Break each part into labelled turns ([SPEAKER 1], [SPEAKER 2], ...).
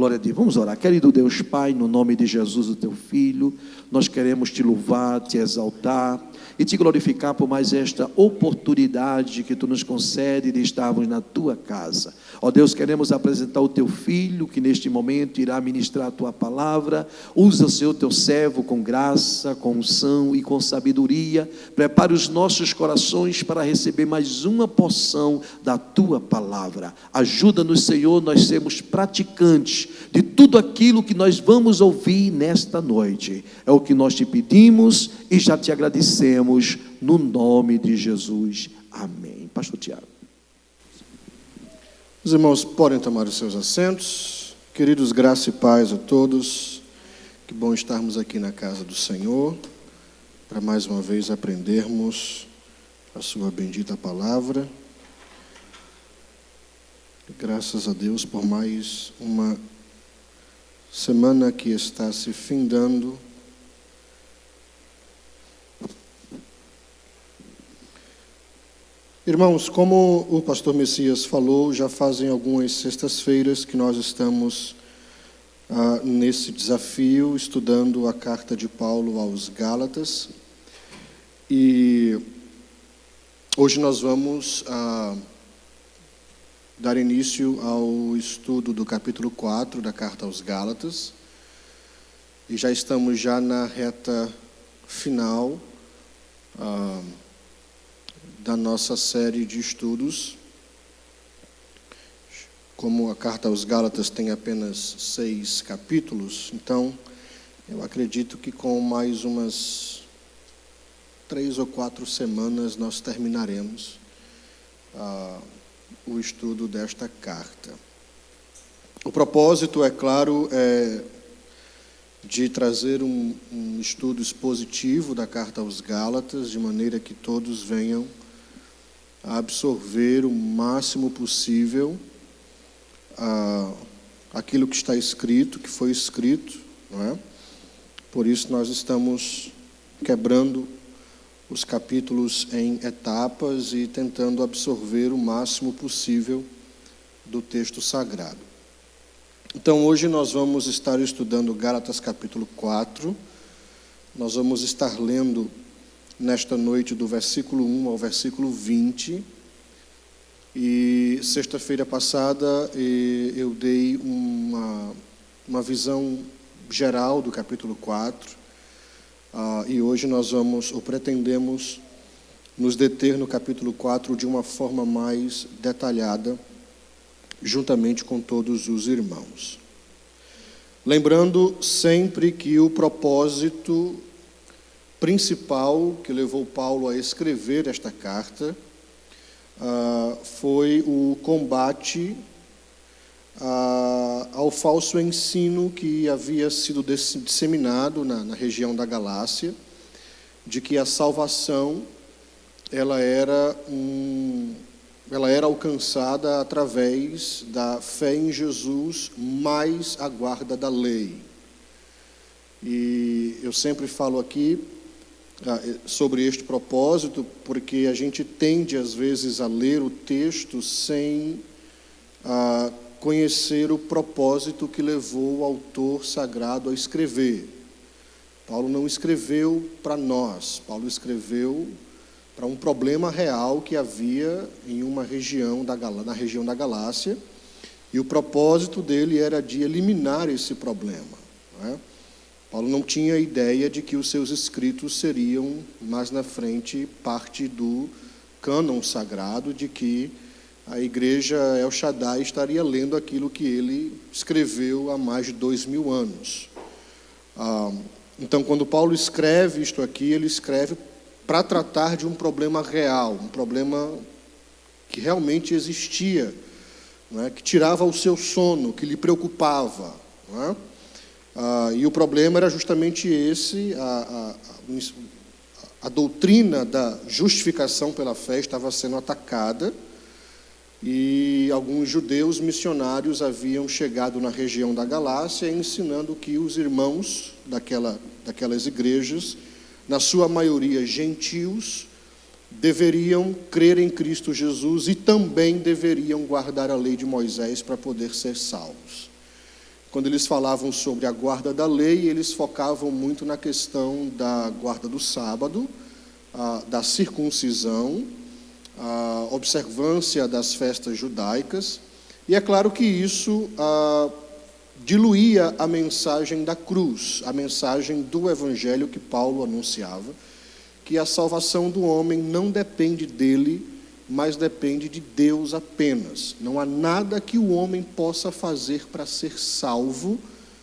[SPEAKER 1] Glória a Deus. Vamos orar. Querido Deus Pai, no nome de Jesus, o teu Filho, nós queremos te louvar, te exaltar e te glorificar por mais esta oportunidade que tu nos concede de estarmos na tua casa. Ó Deus, queremos apresentar o teu Filho, que neste momento irá ministrar a tua palavra. Usa, Senhor, teu servo com graça, com unção e com sabedoria. Prepare os nossos corações para receber mais uma porção da tua palavra. Ajuda-nos, Senhor, nós sermos praticantes de tudo aquilo que nós vamos ouvir nesta noite. É o que nós te pedimos e já te agradecemos, no nome de Jesus. Amém. Pastor Tiago.
[SPEAKER 2] Os irmãos podem tomar os seus assentos. Queridos, graça e paz a todos. Que bom estarmos aqui na casa do Senhor, para mais uma vez aprendermos a sua bendita palavra. Graças a Deus por mais uma semana que está se findando. Irmãos, como o pastor Messias falou, já fazem algumas sextas-feiras que nós estamos nesse desafio, estudando a carta de Paulo aos Gálatas. E hoje nós vamos dar início ao estudo do capítulo 4 da carta aos Gálatas. E já estamos na reta final da nossa série de estudos. Como a carta aos Gálatas tem apenas 6 capítulos, então eu acredito que com mais umas 3 ou 4 semanas nós terminaremos o estudo desta carta. O propósito, é claro, é de trazer um estudo expositivo da carta aos Gálatas, de maneira que todos venham a absorver o máximo possível aquilo que está escrito, que foi escrito, não é? Por isso nós estamos quebrando os capítulos em etapas e tentando absorver o máximo possível do texto sagrado. Então hoje nós vamos estar estudando Gálatas capítulo 4, nós vamos estar lendo nesta noite do versículo 1 ao versículo 20, e sexta-feira passada eu dei uma visão geral do capítulo 4, e hoje nós pretendemos nos deter no capítulo 4 de uma forma mais detalhada, juntamente com todos os irmãos. Lembrando sempre que o propósito principal que levou Paulo a escrever esta carta foi o combate ao falso ensino que havia sido disseminado na região da Galácia, de que a salvação ela era alcançada através da fé em Jesus mais a guarda da lei. E eu sempre falo aqui sobre este propósito, porque a gente tende às vezes a ler o texto sem conhecer o propósito que levou o autor sagrado a escrever. Paulo não escreveu para nós, Paulo escreveu para um problema real que havia em uma região na região da Galácia, e o propósito dele era de eliminar esse problema, não é? Paulo não tinha ideia de que os seus escritos seriam, mais na frente, parte do cânon sagrado, de que a igreja El Shaddai estaria lendo aquilo que ele escreveu há mais de 2000 anos. Então, quando Paulo escreve isto aqui, ele escreve para tratar de um problema real, um problema que realmente existia, não é? Que tirava o seu sono, que lhe preocupava, não é? E o problema era justamente esse: a doutrina da justificação pela fé estava sendo atacada, e alguns judeus missionários haviam chegado na região da Galácia ensinando que os irmãos daquelas igrejas, na sua maioria gentios, deveriam crer em Cristo Jesus e também deveriam guardar a lei de Moisés para poder ser salvos. quando eles falavam sobre a guarda da lei, eles focavam muito na questão da guarda do sábado, da circuncisão, a observância das festas judaicas, e é claro que isso diluía a mensagem da cruz, a mensagem do evangelho que Paulo anunciava, que a salvação do homem não depende dele, mas depende de Deus apenas. Não há nada que o homem possa fazer para ser salvo,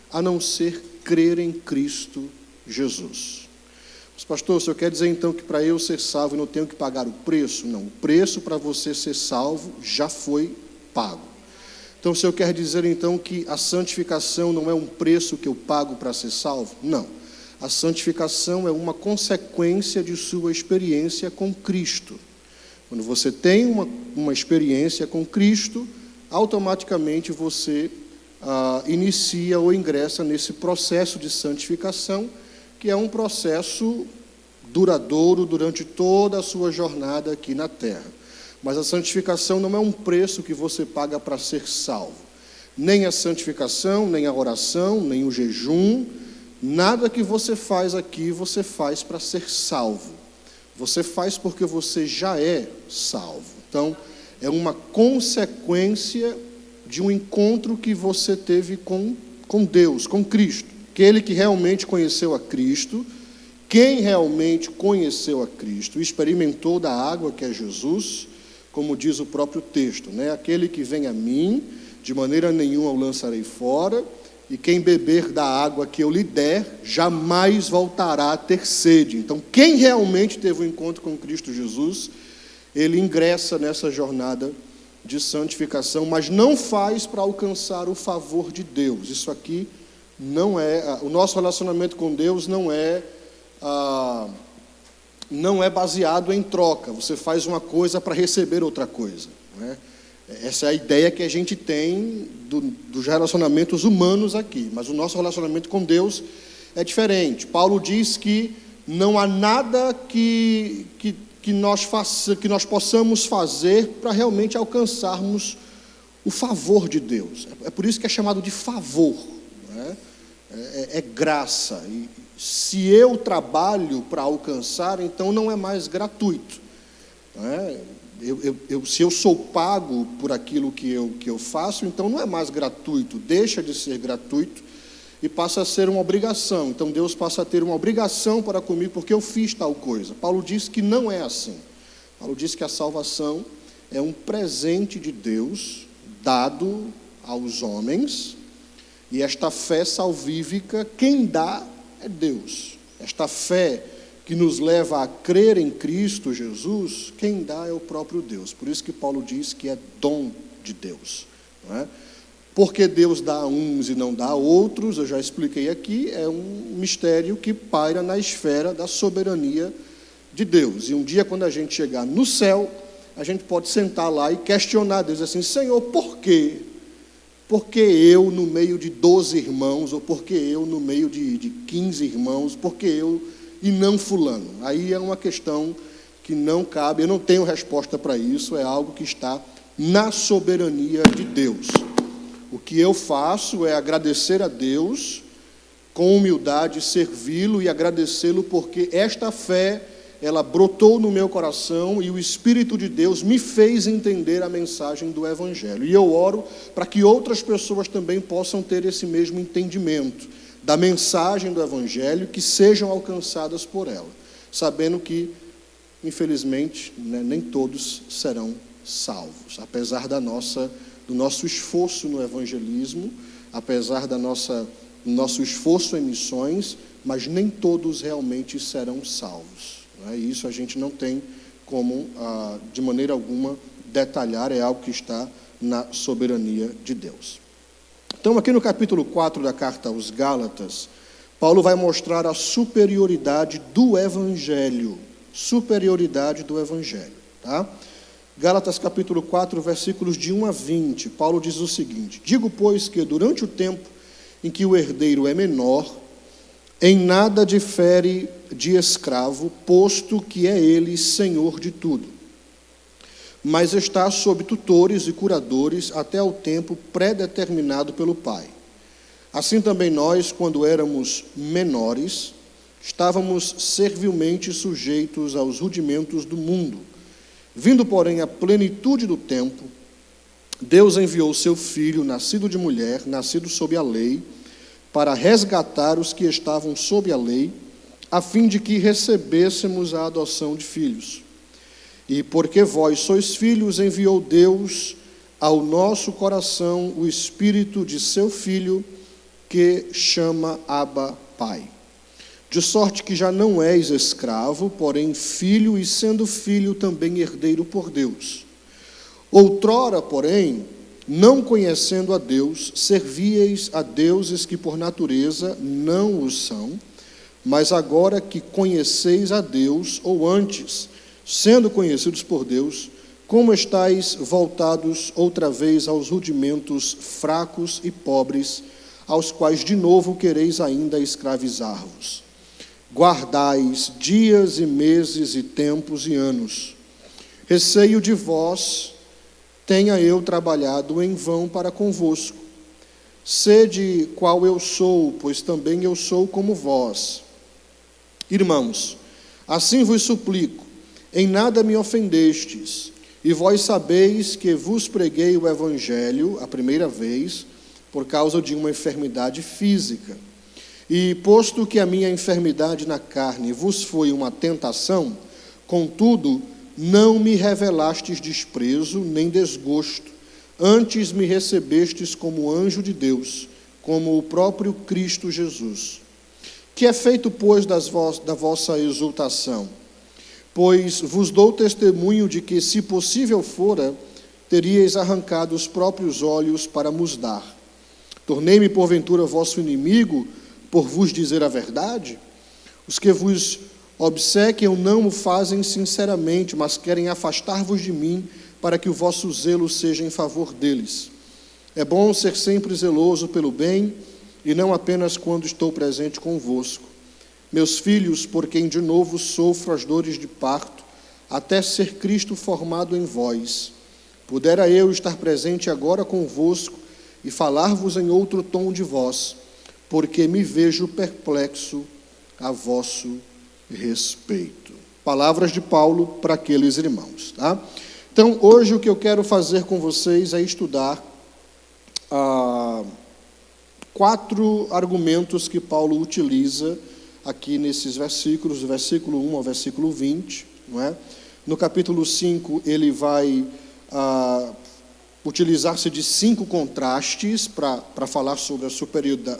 [SPEAKER 2] a não ser crer em Cristo Jesus. Mas, pastor, o senhor quer dizer então que para eu ser salvo eu não tenho que pagar o preço? Não, o preço para você ser salvo já foi pago. Então o senhor quer dizer então que a santificação não é um preço que eu pago para ser salvo? Não, a santificação é uma consequência de sua experiência com Cristo. Quando você tem uma experiência com Cristo, automaticamente você inicia ou ingressa nesse processo de santificação, que é um processo duradouro durante toda a sua jornada aqui na terra. Mas a santificação não é um preço que você paga para ser salvo. Nem a santificação, nem a oração, nem o jejum, nada que você faz aqui, você faz para ser salvo. Você faz porque você já é salvo. Então, é uma consequência de um encontro que você teve com Deus, com Cristo. Aquele que realmente conheceu a Cristo, quem realmente conheceu a Cristo, experimentou da água que é Jesus, como diz o próprio texto, né? Aquele que vem a mim, de maneira nenhuma o lançarei fora, e quem beber da água que eu lhe der, jamais voltará a ter sede. Então, quem realmente teve um encontro com Cristo Jesus, ele ingressa nessa jornada de santificação, mas não faz para alcançar o favor de Deus. Isso aqui não é... O nosso relacionamento com Deus não é baseado em troca. Você faz uma coisa para receber outra coisa, não é? Essa é a ideia que a gente tem dos relacionamentos humanos aqui, mas o nosso relacionamento com Deus é diferente. Paulo diz que não há nada que nós possamos fazer para realmente alcançarmos o favor de Deus. É por isso que é chamado de favor, né? É graça. E se eu trabalho para alcançar, então não é mais gratuito, né? Se eu sou pago por aquilo que eu faço, então não é mais gratuito, deixa de ser gratuito e passa a ser uma obrigação. Então Deus passa a ter uma obrigação para comigo porque eu fiz tal coisa. Paulo diz que não é assim. Paulo diz que a salvação é um presente de Deus dado aos homens, e esta fé salvífica, quem dá é Deus. Esta fé que nos leva a crer em Cristo Jesus, quem dá é o próprio Deus. Por isso que Paulo diz que é dom de Deus, não é? Porque Deus dá a uns e não dá a outros, eu já expliquei aqui, é um mistério que paira na esfera da soberania de Deus. E um dia, quando a gente chegar no céu, a gente pode sentar lá e questionar Deus assim: Senhor, por quê? Por que eu no meio de 12 irmãos, ou por que eu no meio de 15 irmãos, por que eu e não fulano? Aí é uma questão que não cabe, eu não tenho resposta para isso, é algo que está na soberania de Deus. O que eu faço é agradecer a Deus, com humildade, servi-lo e agradecê-lo, porque esta fé, ela brotou no meu coração e o Espírito de Deus me fez entender a mensagem do Evangelho. E eu oro para que outras pessoas também possam ter esse mesmo entendimento da mensagem do Evangelho, que sejam alcançadas por ela, sabendo que, infelizmente, nem todos serão salvos, apesar do nosso esforço no evangelismo, apesar do nosso esforço em missões, mas nem todos realmente serão salvos, não é? E isso a gente não tem como, de maneira alguma, detalhar, é algo que está na soberania de Deus. Então, aqui no capítulo 4 da carta aos Gálatas, Paulo vai mostrar a superioridade do Evangelho. Superioridade do Evangelho, tá? Gálatas capítulo 4, versículos de 1 a 20, Paulo diz o seguinte: digo, pois, que durante o tempo em que o herdeiro é menor, em nada difere de escravo, posto que é ele senhor de tudo, mas está sob tutores e curadores até o tempo pré-determinado pelo Pai. Assim também nós, quando éramos menores, estávamos servilmente sujeitos aos rudimentos do mundo. Vindo, porém, à plenitude do tempo, Deus enviou seu Filho, nascido de mulher, nascido sob a lei, para resgatar os que estavam sob a lei, a fim de que recebêssemos a adoção de filhos. E porque vós sois filhos, enviou Deus ao nosso coração o Espírito de seu Filho, que chama Abba, Pai. De sorte que já não és escravo, porém filho, e sendo filho também herdeiro por Deus. Outrora, porém, não conhecendo a Deus, servíeis a deuses que por natureza não os são, mas agora que conheceis a Deus, ou antes, sendo conhecidos por Deus, como estáis voltados outra vez aos rudimentos fracos e pobres, aos quais de novo quereis ainda escravizar-vos. Guardais dias e meses e tempos e anos. Receio de vós, tenha eu trabalhado em vão para convosco. Sede qual eu sou, pois também eu sou como vós. Irmãos, assim vos suplico, em nada me ofendestes, e vós sabeis que vos preguei o Evangelho a primeira vez, por causa de uma enfermidade física. E posto que a minha enfermidade na carne vos foi uma tentação, contudo, não me revelastes desprezo nem desgosto, antes me recebestes como anjo de Deus, como o próprio Cristo Jesus. Que é feito, pois, da vossa exultação? Pois vos dou testemunho de que, se possível fora, teríeis arrancado os próprios olhos para vos dar. Tornei-me, porventura, vosso inimigo, por vos dizer a verdade? Os que vos obsequiam não o fazem sinceramente, mas querem afastar-vos de mim, para que o vosso zelo seja em favor deles. É bom ser sempre zeloso pelo bem, e não apenas quando estou presente convosco. Meus filhos, por quem de novo sofro as dores de parto, até ser Cristo formado em vós. Pudera eu estar presente agora convosco, e falar-vos em outro tom de voz, porque me vejo perplexo a vosso respeito. Palavras de Paulo para aqueles irmãos, tá? Então, hoje o que eu quero fazer com vocês é estudar 4 argumentos que Paulo utiliza aqui nesses versículos, do versículo 1 ao versículo 20, não é? No capítulo 5, ele vai utilizar-se de 5 contrastes para falar sobre a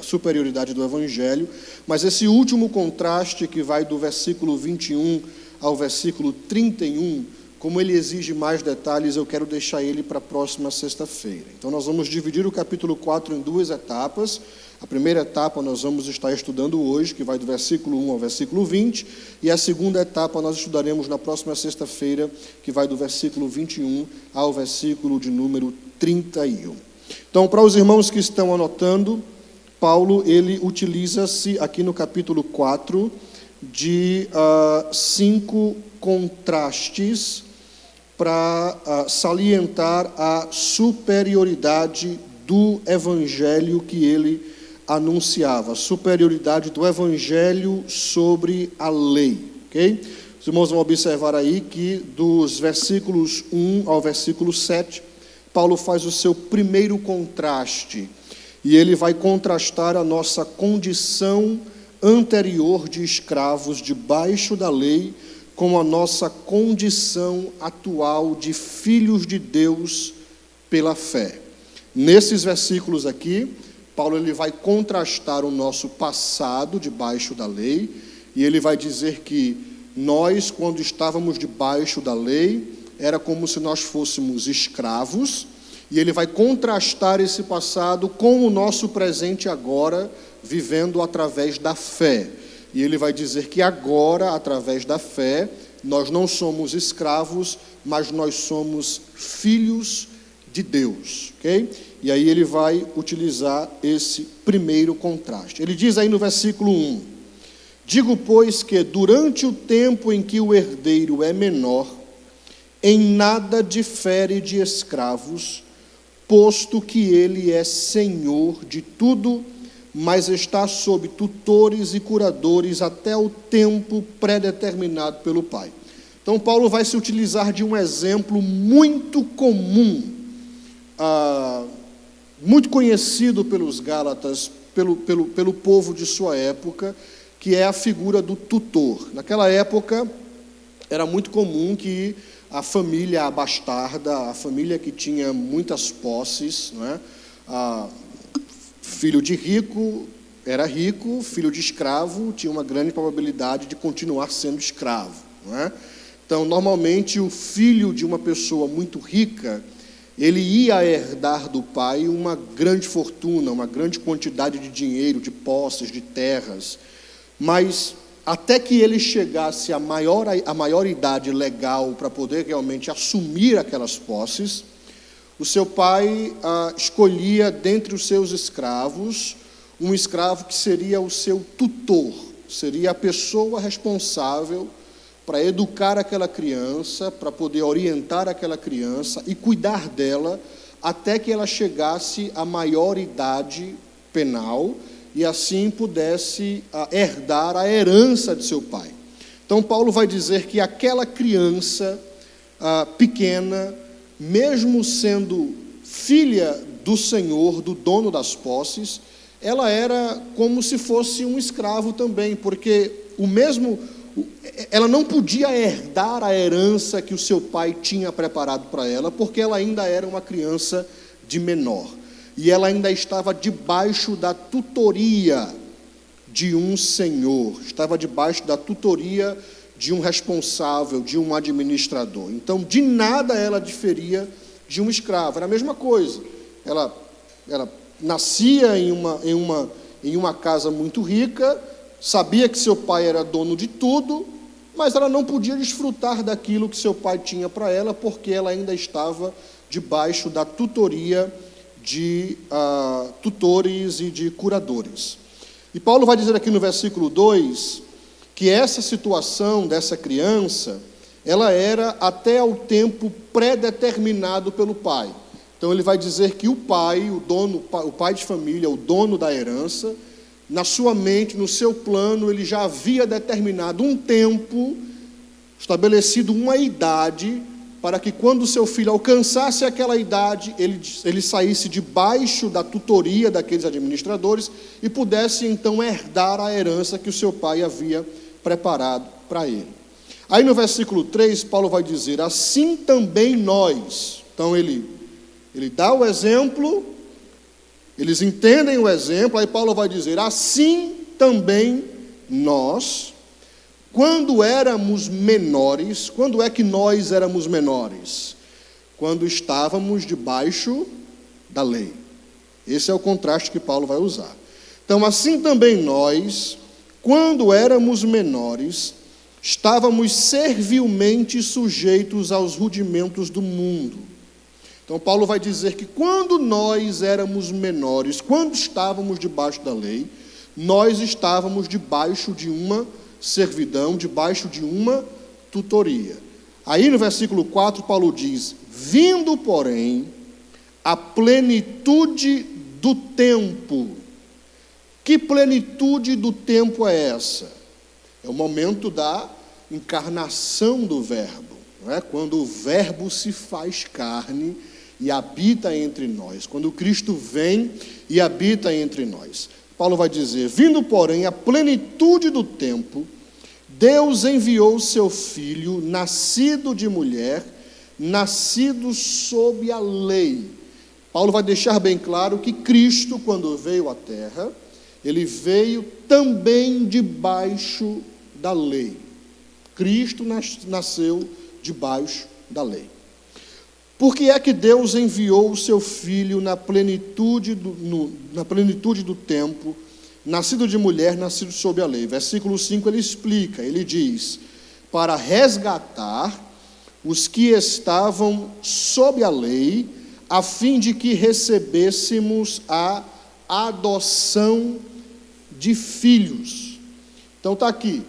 [SPEAKER 2] superioridade do Evangelho, mas esse último contraste, que vai do versículo 21 ao versículo 31, como ele exige mais detalhes, eu quero deixar ele para a próxima sexta-feira. Então nós vamos dividir o capítulo 4 em 2 etapas. A primeira etapa nós vamos estar estudando hoje, que vai do versículo 1 ao versículo 20, e a segunda etapa nós estudaremos na próxima sexta-feira, que vai do versículo 21 ao versículo de número 31. Então, para os irmãos que estão anotando, Paulo, ele utiliza-se aqui no capítulo 4 de 5 contrastes para salientar a superioridade do Evangelho que ele anunciava, superioridade do Evangelho sobre a lei, ok? Os irmãos vão observar aí que dos versículos 1 ao versículo 7, Paulo faz o seu primeiro contraste, e ele vai contrastar a nossa condição anterior de escravos debaixo da lei com a nossa condição atual de filhos de Deus pela fé. Nesses versículos aqui, Paulo ele vai contrastar o nosso passado debaixo da lei, e ele vai dizer que nós, quando estávamos debaixo da lei, era como se nós fôssemos escravos, e ele vai contrastar esse passado com o nosso presente agora, vivendo através da fé. E ele vai dizer que agora, através da fé, nós não somos escravos, mas nós somos filhos de Deus, ok? E aí ele vai utilizar esse primeiro contraste. Ele diz aí no versículo 1: digo, pois, que durante o tempo em que o herdeiro é menor, em nada difere de escravos, posto que ele é senhor de tudo, mas está sob tutores e curadores até o tempo pré-determinado pelo Pai. Então, Paulo vai se utilizar de um exemplo muito comum, muito conhecido pelos Gálatas, pelo povo de sua época, que é a figura do tutor. Naquela época, era muito comum que a família abastarda, a família que tinha muitas posses, não é? Filho de rico era rico, filho de escravo tinha uma grande probabilidade de continuar sendo escravo, não é? Então, normalmente, o filho de uma pessoa muito rica, ele ia herdar do pai uma grande fortuna, uma grande quantidade de dinheiro, de posses, de terras, mas até que ele chegasse à maior idade legal para poder realmente assumir aquelas posses, o seu pai escolhia dentre os seus escravos um escravo que seria o seu tutor, seria a pessoa responsável para educar aquela criança, para poder orientar aquela criança e cuidar dela até que ela chegasse à maior idade penal e assim pudesse herdar a herança de seu pai. Então, Paulo vai dizer que aquela criança pequena, mesmo sendo filha do Senhor, do dono das posses, ela era como se fosse um escravo também, porque ela não podia herdar a herança que o seu pai tinha preparado para ela, porque ela ainda era uma criança de menor. E ela ainda estava debaixo da tutoria de um senhor, estava debaixo da tutoria de um responsável, de um administrador. Então, de nada ela diferia de um escravo. Era a mesma coisa. Ela nascia em uma casa muito rica, sabia que seu pai era dono de tudo, mas ela não podia desfrutar daquilo que seu pai tinha para ela, porque ela ainda estava debaixo da tutoria de tutores e de curadores. E Paulo vai dizer aqui no versículo 2, que essa situação dessa criança, ela era até ao tempo pré-determinado pelo pai. Então ele vai dizer que o pai de família, o dono da herança, na sua mente, no seu plano, ele já havia determinado um tempo, estabelecido uma idade, para que quando o seu filho alcançasse aquela idade, ele saísse debaixo da tutoria daqueles administradores e pudesse então herdar a herança que o seu pai havia preparado para ele. Aí no versículo 3, Paulo vai dizer, assim também nós. Então ele dá o exemplo, eles entendem o exemplo, aí Paulo vai dizer, assim também nós, quando éramos menores. Quando é que nós éramos menores? Quando estávamos debaixo da lei. Esse é o contraste que Paulo vai usar. Então, assim também nós, quando éramos menores, estávamos servilmente sujeitos aos rudimentos do mundo. Então, Paulo vai dizer que quando nós éramos menores, quando estávamos debaixo da lei, nós estávamos debaixo de uma servidão, debaixo de uma tutoria. Aí no versículo 4, Paulo diz, vindo, porém, a plenitude do tempo. Que plenitude do tempo é essa? É o momento da encarnação do Verbo, não é? Quando o Verbo se faz carne e habita entre nós, quando Cristo vem e habita entre nós. Paulo vai dizer, vindo, porém, a plenitude do tempo, Deus enviou o seu Filho, nascido de mulher, nascido sob a lei. Paulo vai deixar bem claro que Cristo, quando veio à terra, ele veio também debaixo da lei. Cristo nasceu debaixo da lei. Por que é que Deus enviou o seu Filho na plenitude do tempo, nascido de mulher, nascido sob a lei? Versículo 5 ele explica, ele diz, para resgatar os que estavam sob a lei, a fim de que recebêssemos a adoção de filhos. Então está aqui.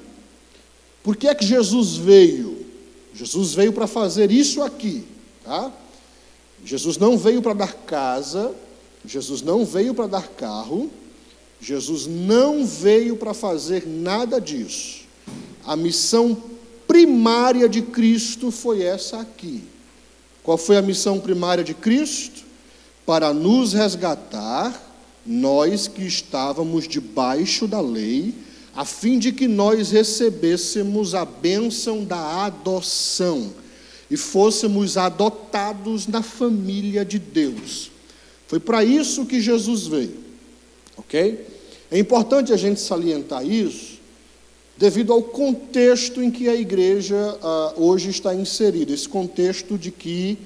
[SPEAKER 2] Por que é que Jesus veio? Jesus veio para fazer isso aqui, tá? Jesus não veio para dar casa, Jesus não veio para dar carro, Jesus não veio para fazer nada disso. A missão primária de Cristo foi essa aqui. Qual foi a missão primária de Cristo? Para nos resgatar, nós que estávamos debaixo da lei, a fim de que nós recebêssemos a bênção da adoção e fôssemos adotados na família de Deus. Foi para isso que Jesus veio, ok? É importante a gente salientar isso, devido ao contexto em que a igreja hoje está inserida, esse contexto de que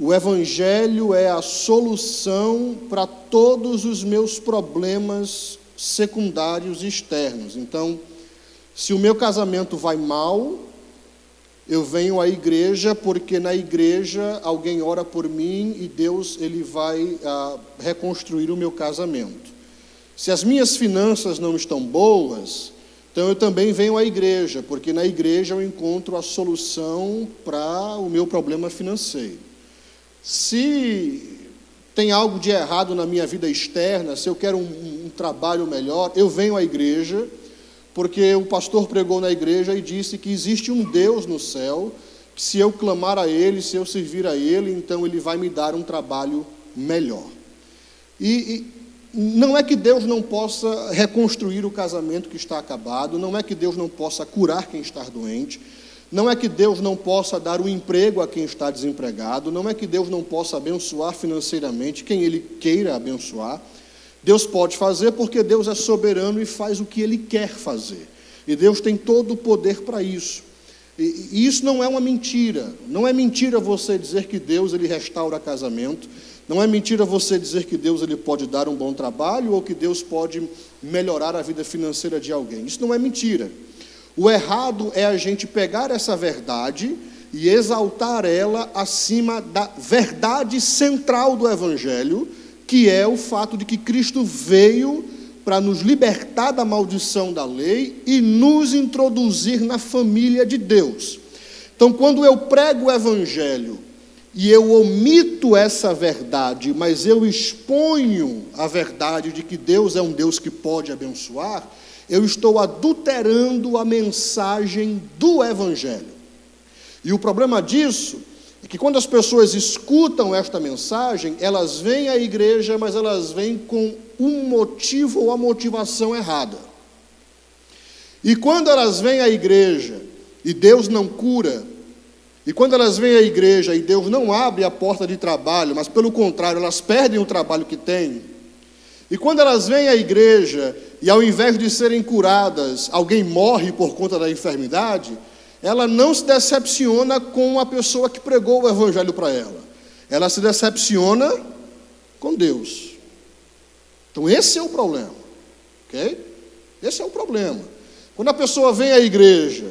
[SPEAKER 2] o Evangelho é a solução para todos os meus problemas secundários e externos. Então, se o meu casamento vai mal, eu venho à igreja porque na igreja alguém ora por mim e Deus ele vai reconstruir o meu casamento. Se as minhas finanças não estão boas, então eu também venho à igreja, porque na igreja eu encontro a solução para o meu problema financeiro. Se tem algo de errado na minha vida externa, se eu quero um trabalho melhor, eu venho à igreja, porque o pastor pregou na igreja e disse que existe um Deus no céu, que se eu clamar a Ele, se eu servir a Ele, então Ele vai me dar um trabalho melhor. E não é que Deus não possa reconstruir o casamento que está acabado, não é que Deus não possa curar quem está doente, não é que Deus não possa dar um emprego a quem está desempregado, não é que Deus não possa abençoar financeiramente quem Ele queira abençoar. Deus pode fazer porque Deus é soberano e faz o que Ele quer fazer. E Deus tem todo o poder para isso. E isso não é uma mentira. Não é mentira você dizer que Deus ele restaura casamento. Não é mentira você dizer que Deus ele pode dar um bom trabalho ou que Deus pode melhorar a vida financeira de alguém. Isso não é mentira. O errado é a gente pegar essa verdade e exaltar ela acima da verdade central do Evangelho, que é o fato de que Cristo veio para nos libertar da maldição da lei e nos introduzir na família de Deus. Então, quando eu prego o Evangelho e eu omito essa verdade, mas eu exponho a verdade de que Deus é um Deus que pode abençoar, eu estou adulterando a mensagem do Evangelho. E o problema disso é que quando as pessoas escutam esta mensagem, elas vêm à igreja, mas elas vêm com um motivo ou a motivação errada. E quando elas vêm à igreja e Deus não cura, e quando elas vêm à igreja e Deus não abre a porta de trabalho, mas pelo contrário, elas perdem o trabalho que têm, e quando elas vêm à igreja e ao invés de serem curadas, alguém morre por conta da enfermidade, ela não se decepciona com a pessoa que pregou o Evangelho para ela. Ela se decepciona com Deus. Então esse é o problema. Ok? Esse é o problema. Quando a pessoa vem à igreja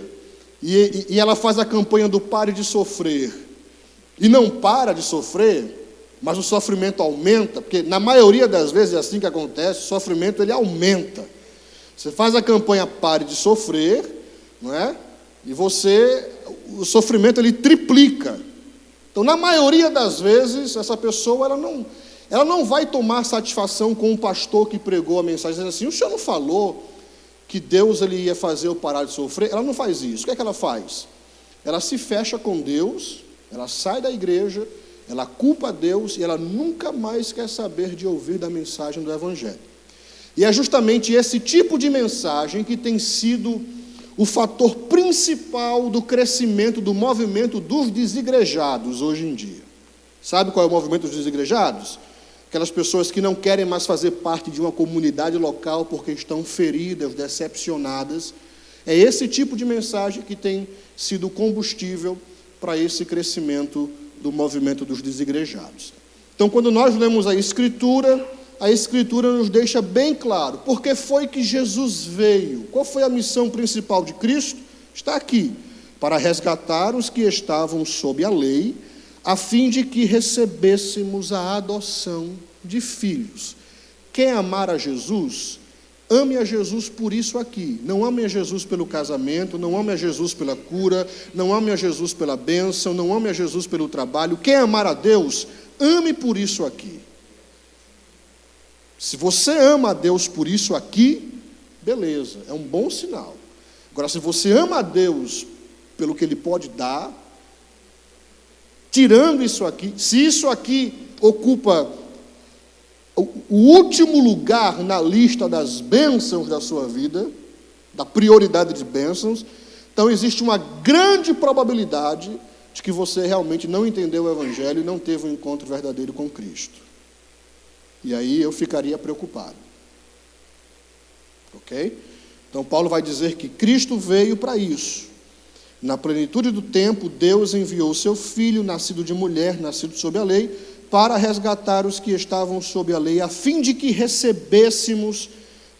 [SPEAKER 2] e ela faz a campanha do pare de sofrer, e não para de sofrer, mas o sofrimento aumenta, porque na maioria das vezes é assim que acontece, o sofrimento ele aumenta. Você faz a campanha pare de sofrer, não é? E o sofrimento ele triplica. Então, na maioria das vezes, essa pessoa ela não vai tomar satisfação com o pastor que pregou a mensagem, dizendo assim, o senhor não falou que Deus ele ia fazer eu parar de sofrer? Ela não faz isso. O que é que ela faz? Ela se fecha com Deus, ela sai da igreja, ela culpa Deus e ela nunca mais quer saber de ouvir da mensagem do Evangelho. E é justamente esse tipo de mensagem que tem sido o fator principal do crescimento do movimento dos desigrejados hoje em dia. Sabe qual é o movimento dos desigrejados? Aquelas pessoas que não querem mais fazer parte de uma comunidade local porque estão feridas, decepcionadas. É esse tipo de mensagem que tem sido combustível para esse crescimento do movimento dos desigrejados. Então, quando nós lemos a Escritura nos deixa bem claro por que foi que Jesus veio. Qual foi a missão principal de Cristo? Está aqui, para resgatar os que estavam sob a lei, a fim de que recebêssemos a adoção de filhos. Quer amar a Jesus? Ame a Jesus por isso aqui. Não ame a Jesus pelo casamento, não ame a Jesus pela cura, não ame a Jesus pela bênção, não ame a Jesus pelo trabalho. Quer amar a Deus? Ame por isso aqui. Se você ama a Deus por isso aqui, beleza, é um bom sinal. Agora, se você ama a Deus pelo que Ele pode dar, tirando isso aqui, se isso aqui ocupa o último lugar na lista das bênçãos da sua vida, da prioridade de bênçãos, então existe uma grande probabilidade de que você realmente não entendeu o Evangelho e não teve um encontro verdadeiro com Cristo. E aí eu ficaria preocupado. Ok? Então Paulo vai dizer que Cristo veio para isso. Na plenitude do tempo, Deus enviou o seu Filho, nascido de mulher, nascido sob a lei, para resgatar os que estavam sob a lei, a fim de que recebêssemos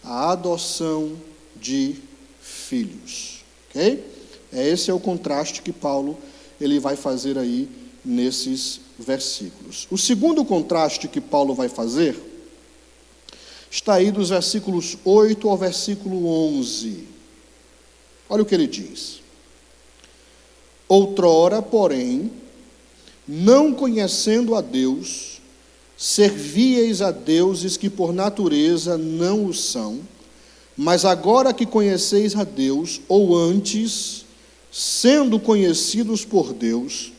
[SPEAKER 2] a adoção de filhos. Ok? Esse é o contraste que Paulo ele vai fazer aí nesses versículos. O segundo contraste que Paulo vai fazer está aí dos versículos 8 ao versículo 11. Olha o que ele diz. Outrora, porém, não conhecendo a Deus, servíeis a deuses que por natureza não o são, mas agora que conheceis a Deus, ou antes, sendo conhecidos por Deus,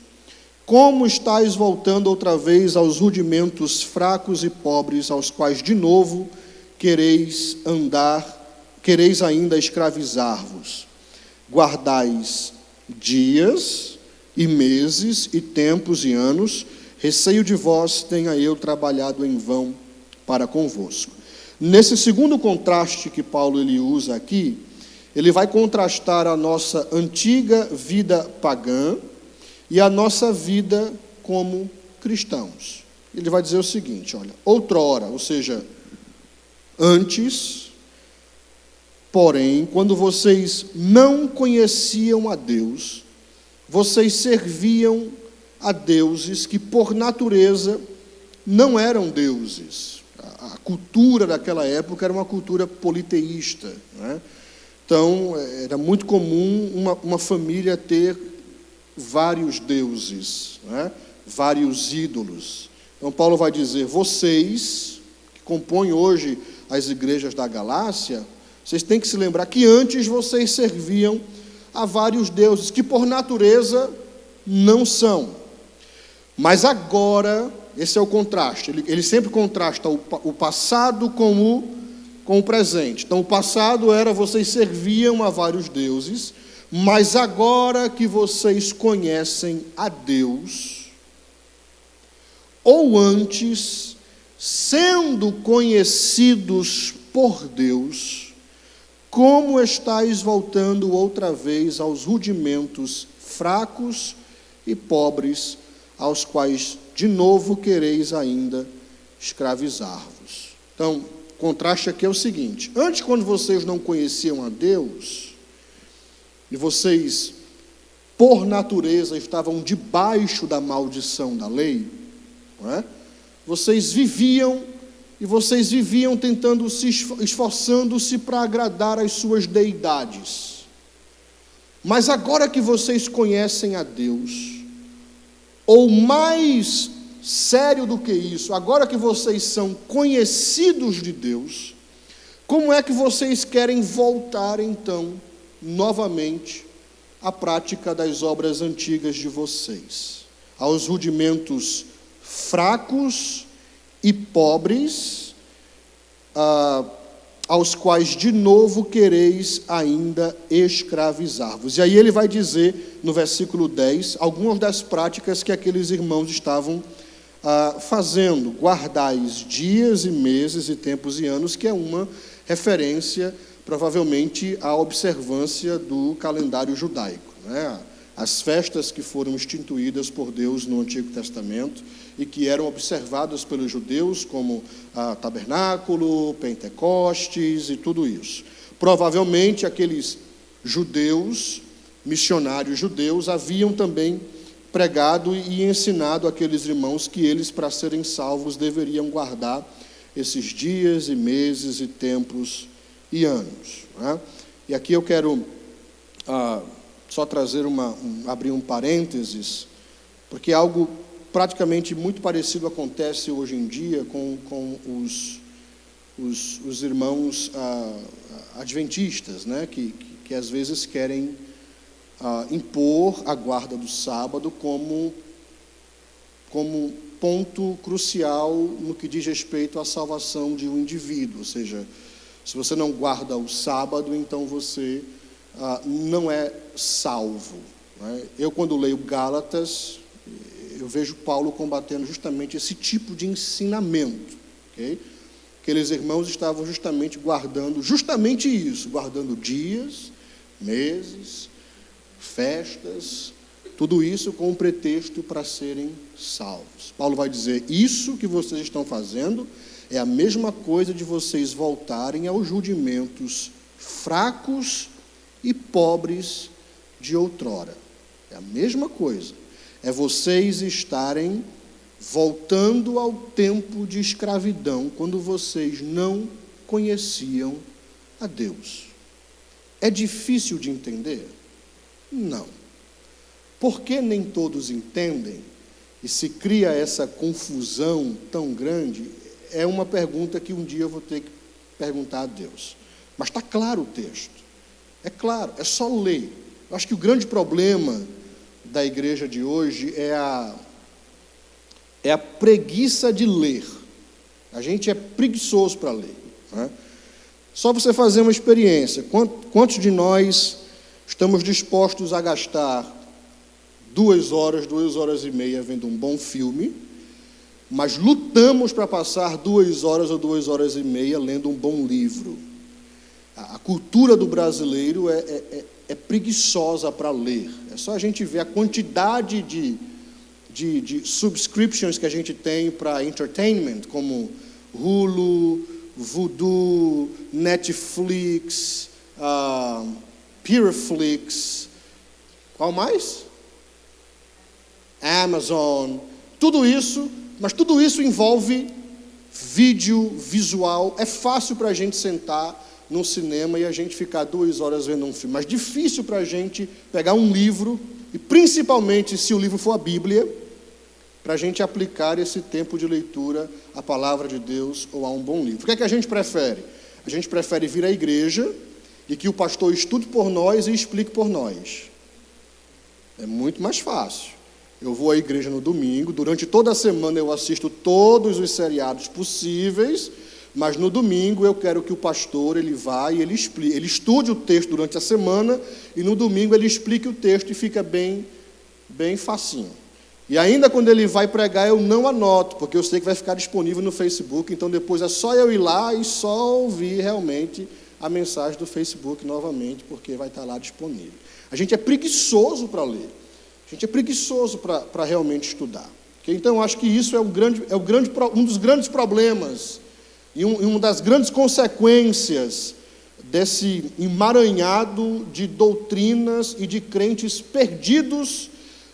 [SPEAKER 2] como estáis voltando outra vez aos rudimentos fracos e pobres, aos quais de novo quereis ainda escravizar-vos. Guardais dias e meses e tempos e anos, receio de vós tenha eu trabalhado em vão para convosco. Nesse segundo contraste que Paulo ele usa aqui, ele vai contrastar a nossa antiga vida pagã e a nossa vida como cristãos. Ele vai dizer o seguinte, olha, outrora, ou seja, antes, porém, quando vocês não conheciam a Deus, vocês serviam a deuses que por natureza não eram deuses. A cultura daquela época era uma cultura politeísta, né? Então, era muito comum uma família ter vários deuses, né? Vários ídolos. Então, Paulo vai dizer, vocês, que compõem hoje as igrejas da Galácia, vocês têm que se lembrar que antes vocês serviam a vários deuses, que por natureza não são. Mas agora, esse é o contraste, ele sempre contrasta o passado com o presente. Então, o passado era, vocês serviam a vários deuses, mas agora que vocês conhecem a Deus, ou antes, sendo conhecidos por Deus, como estáis voltando outra vez aos rudimentos fracos e pobres, aos quais de novo quereis ainda escravizar-vos. Então, o contraste aqui é o seguinte, antes quando vocês não conheciam a Deus, e vocês, por natureza, estavam debaixo da maldição da lei, não é? Vocês viviam tentando esforçando-se para agradar as suas deidades. Mas agora que vocês conhecem a Deus, ou mais sério do que isso, agora que vocês são conhecidos de Deus, como é que vocês querem voltar então, novamente, à prática das obras antigas de vocês, aos rudimentos fracos e pobres, aos quais de novo quereis ainda escravizar-vos. E aí ele vai dizer, no versículo 10, algumas das práticas que aqueles irmãos estavam fazendo. Guardais dias e meses e tempos e anos, que é uma referência, provavelmente, à observância do calendário judaico, né? As festas que foram instituídas por Deus no Antigo Testamento e que eram observadas pelos judeus, como tabernáculo, Pentecostes e tudo isso. Provavelmente aqueles judeus, missionários judeus, haviam também pregado e ensinado aqueles irmãos que eles, para serem salvos, deveriam guardar esses dias e meses e tempos e anos, né? E aqui eu quero só trazer abrir um parênteses, porque algo praticamente muito parecido acontece hoje em dia com os irmãos adventistas, né, que às vezes querem impor a guarda do sábado como ponto crucial no que diz respeito à salvação de um indivíduo. Ou seja, se você não guarda o sábado, então você não é salvo, né? Eu, quando leio Gálatas, eu vejo Paulo combatendo justamente esse tipo de ensinamento, ok? Aqueles irmãos estavam justamente guardando isso, guardando dias, meses, festas, tudo isso com um pretexto para serem salvos. Paulo vai dizer: isso que vocês estão fazendo é a mesma coisa de vocês voltarem aos rudimentos fracos e pobres de outrora. É a mesma coisa. É vocês estarem voltando ao tempo de escravidão, quando vocês não conheciam a Deus. É difícil de entender? Não. Por que nem todos entendem e se cria essa confusão tão grande? É uma pergunta que um dia eu vou ter que perguntar a Deus. Mas está claro o texto. É claro, é só ler. Eu acho que o grande problema da igreja de hoje é a preguiça de ler. A gente é preguiçoso para ler, né? Só você fazer uma experiência. Quantos de nós estamos dispostos a gastar 2 horas e meia vendo um bom filme, mas lutamos para passar 2 horas ou 2 horas e meia lendo um bom livro? A cultura do brasileiro é preguiçosa para ler. É só a gente ver a quantidade de subscriptions que a gente tem para entertainment, como Hulu, Vudu, Netflix, Pureflix, qual mais? Amazon, tudo isso, mas tudo isso envolve vídeo, visual. É fácil para a gente sentar no cinema e a gente ficar 2 horas vendo um filme, mas difícil para a gente pegar um livro, e principalmente se o livro for a Bíblia, para a gente aplicar esse tempo de leitura à palavra de Deus ou a um bom livro. O que é que a gente prefere? A gente prefere vir à igreja e que o pastor estude por nós e explique por nós. É muito mais fácil. Eu vou à igreja no domingo, durante toda a semana eu assisto todos os seriados possíveis, mas no domingo eu quero que o pastor ele vá e ele estude o texto durante a semana, e no domingo ele explique o texto e fica bem facinho. E ainda quando ele vai pregar, eu não anoto, porque eu sei que vai ficar disponível no Facebook, então depois é só eu ir lá e só ouvir realmente a mensagem do Facebook novamente, porque vai estar lá disponível. A gente é preguiçoso para ler, a gente é preguiçoso para realmente estudar. Okay? Então, eu acho que isso é um dos grandes problemas e uma das grandes consequências desse emaranhado de doutrinas e de crentes perdidos,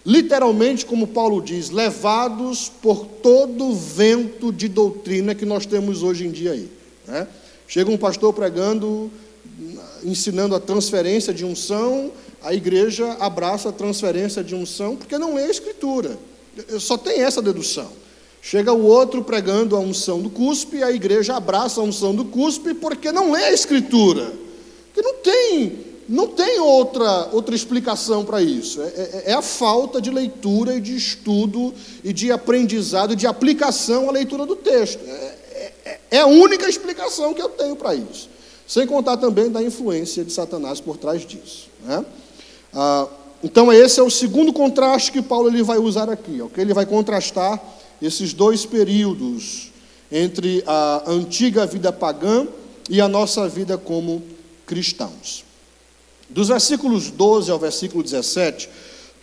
[SPEAKER 2] literalmente, como Paulo diz, levados por todo o vento de doutrina que nós temos hoje em dia aí, né? Chega um pastor pregando, ensinando a transferência de unção, a igreja abraça a transferência de unção porque não lê a Escritura. Só tem essa dedução. Chega o outro pregando a unção do cuspe, a igreja abraça a unção do cuspe porque não lê a Escritura. Porque não tem outra explicação para isso. É a falta de leitura e de estudo e de aprendizado e de aplicação à leitura do texto. É a única explicação que eu tenho para isso. Sem contar também da influência de Satanás por trás disso, né? Então esse é o segundo contraste que Paulo ele vai usar aqui, okay? Ele vai contrastar esses 2 períodos entre a antiga vida pagã e a nossa vida como cristãos. Dos versículos 12 ao versículo 17,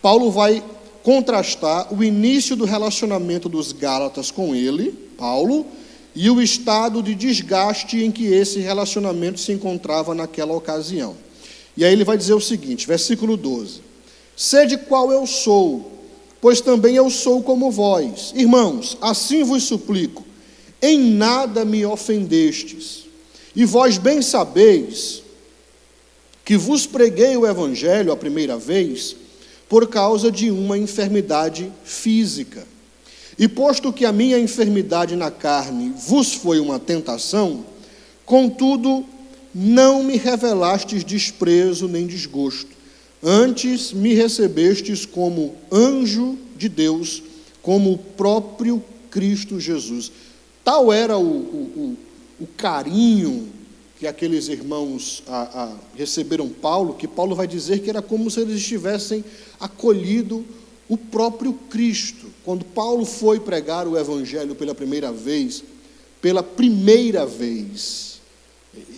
[SPEAKER 2] Paulo vai contrastar o início do relacionamento dos Gálatas com ele, Paulo, e o estado de desgaste em que esse relacionamento se encontrava naquela ocasião. E aí ele vai dizer o seguinte, versículo 12: sede qual eu sou, pois também eu sou como vós. Irmãos, assim vos suplico, em nada me ofendestes, e vós bem sabeis que vos preguei o evangelho a primeira vez por causa de uma enfermidade física. E posto que a minha enfermidade na carne vos foi uma tentação, Contudo, não me revelastes desprezo nem desgosto. Antes me recebestes como anjo de Deus, como o próprio Cristo Jesus. Tal era o carinho que aqueles irmãos receberam Paulo, que Paulo vai dizer que era como se eles estivessem acolhido o próprio Cristo. Quando Paulo foi pregar o Evangelho pela primeira vez,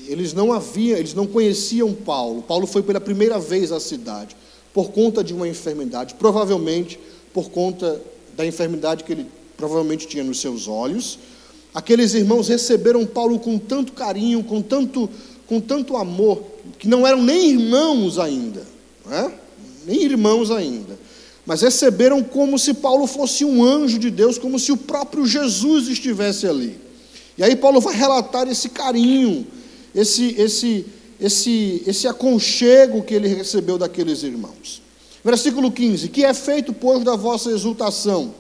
[SPEAKER 2] eles não conheciam Paulo. Paulo foi pela primeira vez à cidade, por conta de uma enfermidade, provavelmente por conta da enfermidade que ele provavelmente tinha nos seus olhos. Aqueles irmãos receberam Paulo com tanto carinho, com tanto amor, que não eram nem irmãos ainda, não é? Nem irmãos ainda, mas receberam como se Paulo fosse um anjo de Deus, como se o próprio Jesus estivesse ali. E aí Paulo vai relatar esse carinho, esse aconchego que ele recebeu daqueles irmãos. Versículo 15: que é feito, pois, da vossa exultação?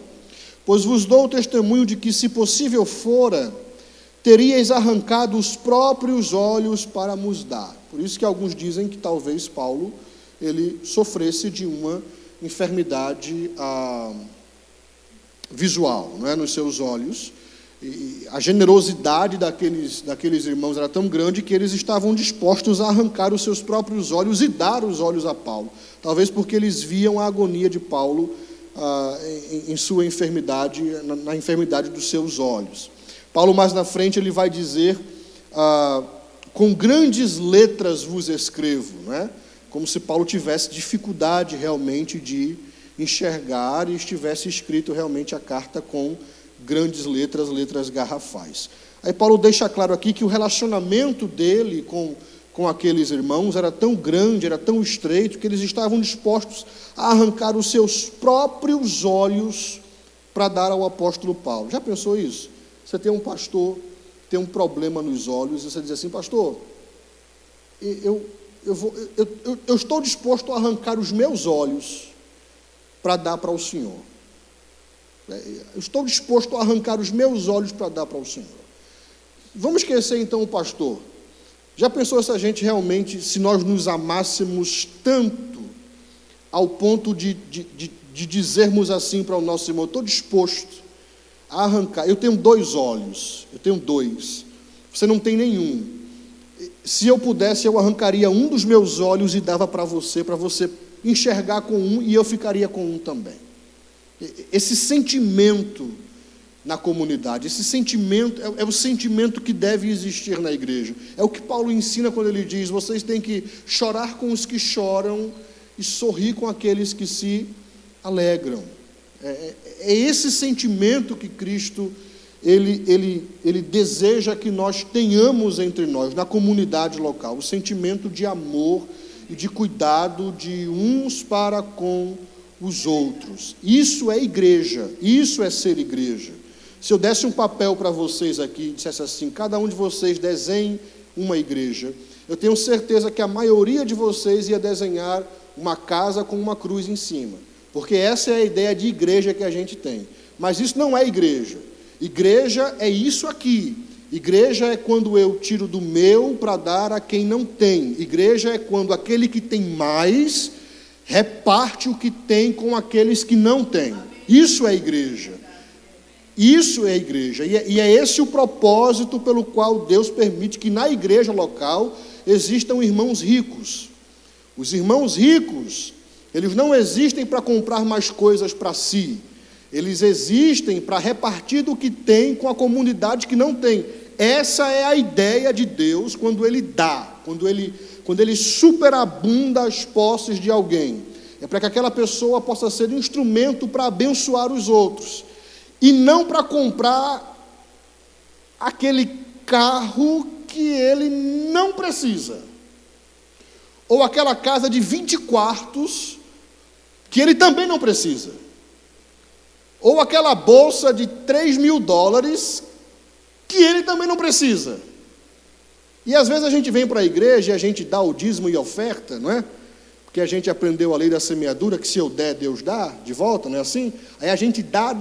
[SPEAKER 2] Pois vos dou testemunho de que, se possível fora, teríeis arrancado os próprios olhos para nos dar. Por isso que alguns dizem que talvez Paulo ele sofresse de uma enfermidade visual, não é? Nos seus olhos. E a generosidade daqueles irmãos era tão grande que eles estavam dispostos a arrancar os seus próprios olhos e dar os olhos a Paulo. Talvez porque eles viam a agonia de Paulo em sua enfermidade, na enfermidade dos seus olhos. Paulo, mais na frente, ele vai dizer, com grandes letras vos escrevo, não é? Como se Paulo tivesse dificuldade realmente de enxergar e estivesse escrito realmente a carta com grandes letras, letras garrafais. Aí Paulo deixa claro aqui que o relacionamento dele com aqueles irmãos era tão grande, era tão estreito, que eles estavam dispostos a arrancar os seus próprios olhos para dar ao apóstolo Paulo. Já pensou isso? Você tem um pastor, tem um problema nos olhos, e você diz assim: pastor, eu estou disposto a arrancar os meus olhos para dar para o Senhor. Eu estou disposto a arrancar os meus olhos para dar para o Senhor. Vamos esquecer então o pastor. Já pensou se a gente realmente, se nós nos amássemos tanto, ao ponto de dizermos assim para o nosso irmão: estou disposto a arrancar, eu tenho 2 olhos, eu tenho 2, você não tem nenhum. Se eu pudesse, eu arrancaria um dos meus olhos e dava para você enxergar com um, e eu ficaria com um também. Esse sentimento na comunidade, esse sentimento é o sentimento que deve existir na igreja. É o que Paulo ensina quando ele diz: vocês têm que chorar com os que choram e sorrir com aqueles que se alegram. É esse sentimento que Cristo ele deseja que nós tenhamos entre nós, na comunidade local, o sentimento de amor e de cuidado de uns para com os outros. Isso é igreja, isso é ser igreja. Se eu desse um papel para vocês aqui e dissesse assim: cada um de vocês desenhe uma igreja, eu tenho certeza que a maioria de vocês ia desenhar uma casa com uma cruz em cima, porque essa é a ideia de igreja que a gente tem. Mas isso não é igreja. Igreja é isso aqui. Igreja é quando eu tiro do meu para dar a quem não tem. Igreja é quando aquele que tem mais reparte o que tem com aqueles que não têm. Isso é igreja. Isso é igreja. E é esse o propósito pelo qual Deus permite que na igreja local existam irmãos ricos. Os irmãos ricos, eles não existem para comprar mais coisas para si. Eles existem para repartir do que tem com a comunidade que não tem. Essa é a ideia de Deus quando Ele dá, quando Ele superabunda as posses de alguém. É para que aquela pessoa possa ser instrumento para abençoar os outros. E não para comprar aquele carro que ele não precisa. Ou aquela casa de 20 quartos que ele também não precisa. Ou aquela bolsa de $3.000 que ele também não precisa. E às vezes a gente vem para a igreja e a gente dá o dízimo e oferta, não é? Porque a gente aprendeu a lei da semeadura, que se eu der, Deus dá de volta, não é assim? Aí a gente dá,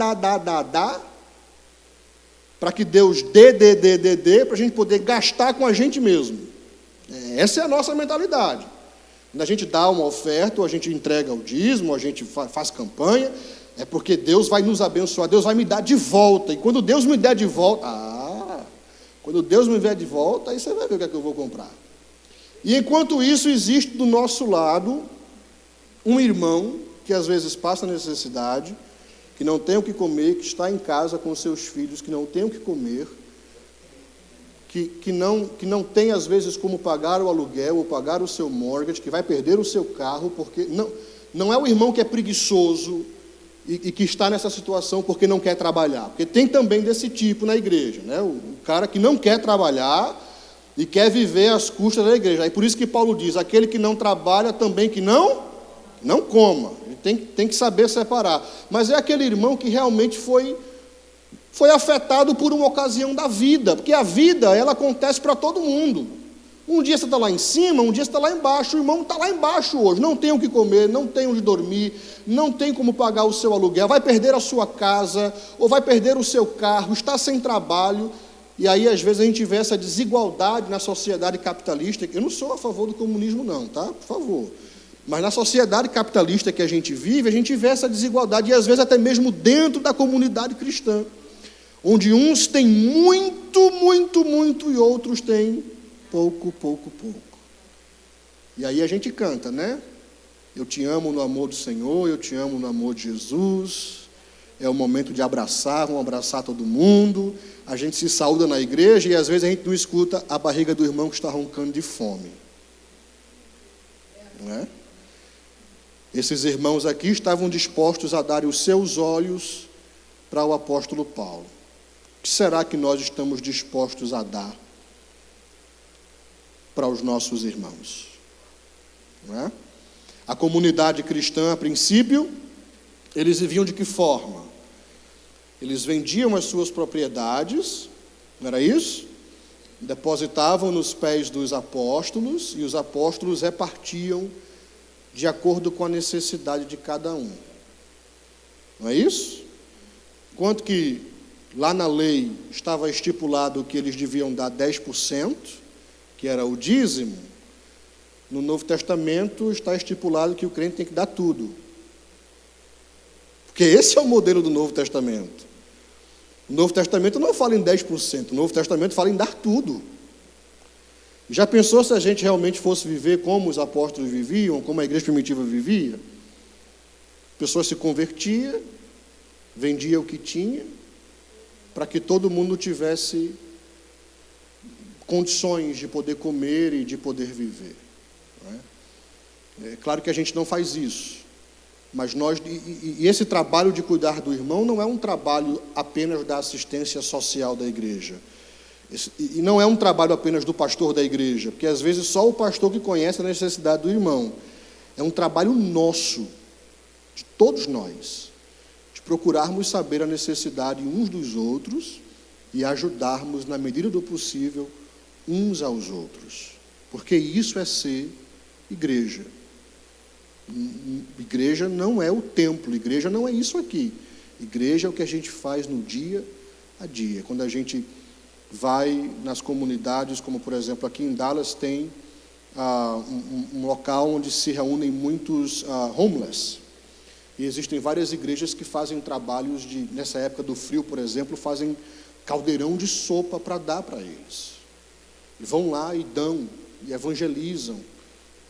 [SPEAKER 2] para que Deus dê, para a gente poder gastar com a gente mesmo. Essa é a nossa mentalidade. Quando a gente dá uma oferta, ou a gente entrega o dízimo, ou a gente faz campanha, é porque Deus vai nos abençoar, Deus vai me dar de volta. E quando Deus me der de volta, quando Deus me der de volta, aí você vai ver o que é que eu vou comprar. E enquanto isso, existe do nosso lado um irmão que às vezes passa necessidade, que não tem o que comer, que está em casa com seus filhos, que não tem o que comer, que não tem às vezes como pagar o aluguel ou pagar o seu mortgage, que vai perder o seu carro, porque não é o irmão que é preguiçoso e que está nessa situação porque não quer trabalhar, porque tem também desse tipo na igreja, né? O cara que não quer trabalhar e quer viver às custas da igreja. Aí por isso que Paulo diz, aquele que não trabalha também que não coma. Tem que saber separar. Mas é aquele irmão que realmente foi afetado por uma ocasião da vida, porque a vida, ela acontece para todo mundo. Um dia você está lá em cima, um dia você está lá embaixo. O irmão está lá embaixo hoje, não tem o que comer, não tem onde dormir, não tem como pagar o seu aluguel, vai perder a sua casa, ou vai perder o seu carro, está sem trabalho. E aí, às vezes, a gente vê essa desigualdade na sociedade capitalista. Eu não sou a favor do comunismo, não, tá? Por favor. Mas na sociedade capitalista que a gente vive, a gente vê essa desigualdade, e às vezes até mesmo dentro da comunidade cristã, onde uns têm muito, muito, muito, e outros têm pouco, pouco, pouco. E aí a gente canta, né? Eu te amo no amor do Senhor, eu te amo no amor de Jesus. É o momento de abraçar, vamos abraçar todo mundo. A gente se saúda na igreja e às vezes a gente não escuta a barriga do irmão que está roncando de fome. Não é? Esses irmãos aqui estavam dispostos a dar os seus olhos para o apóstolo Paulo. O que será que nós estamos dispostos a dar para os nossos irmãos? Não é? A comunidade cristã, a princípio, eles viviam de que forma? Eles vendiam as suas propriedades, não era isso? Depositavam nos pés dos apóstolos, e os apóstolos repartiam de acordo com a necessidade de cada um. Não é isso? Enquanto que lá na lei estava estipulado que eles deviam dar 10%, que era o dízimo, no Novo Testamento está estipulado que o crente tem que dar tudo. Porque esse é o modelo do Novo Testamento. O Novo Testamento não fala em 10%, o Novo Testamento fala em dar tudo. Já pensou se a gente realmente fosse viver como os apóstolos viviam, como a igreja primitiva vivia? A pessoa se convertia, vendia o que tinha, para que todo mundo tivesse condições de poder comer e de poder viver. É claro que a gente não faz isso, mas esse trabalho de cuidar do irmão não é um trabalho apenas da assistência social da igreja. E não é um trabalho apenas do pastor da igreja, porque às vezes só o pastor que conhece a necessidade do irmão. É um trabalho nosso, de todos nós, de procurarmos saber a necessidade uns dos outros e ajudarmos, na medida do possível, uns aos outros. Porque isso é ser igreja. Igreja não é o templo, igreja não é isso aqui. Igreja é o que a gente faz no dia a dia. Quando a gente vai nas comunidades, como por exemplo aqui em Dallas tem um local onde se reúnem muitos homeless. E existem várias igrejas que fazem trabalhos nessa época do frio, por exemplo, fazem caldeirão de sopa para dar para eles. E vão lá e dão, e evangelizam,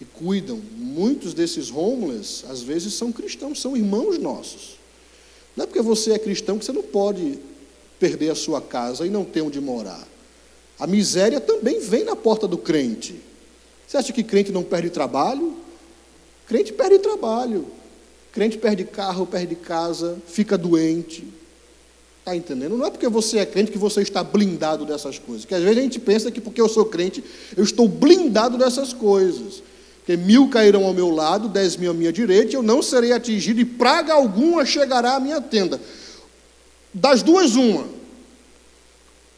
[SPEAKER 2] e cuidam. Muitos desses homeless, às vezes, são cristãos, são irmãos nossos. Não é porque você é cristão que você não pode perder a sua casa e não ter onde morar. A miséria também vem na porta do crente. Você acha que crente não perde trabalho? Crente perde trabalho. Crente perde carro, perde casa, fica doente. Está entendendo? Não é porque você é crente que você está blindado dessas coisas. Porque às vezes a gente pensa que porque eu sou crente, eu estou blindado dessas coisas. Porque 1000 cairão ao meu lado, 10.000 à minha direita, eu não serei atingido, e praga alguma chegará à minha tenda. Das duas, uma.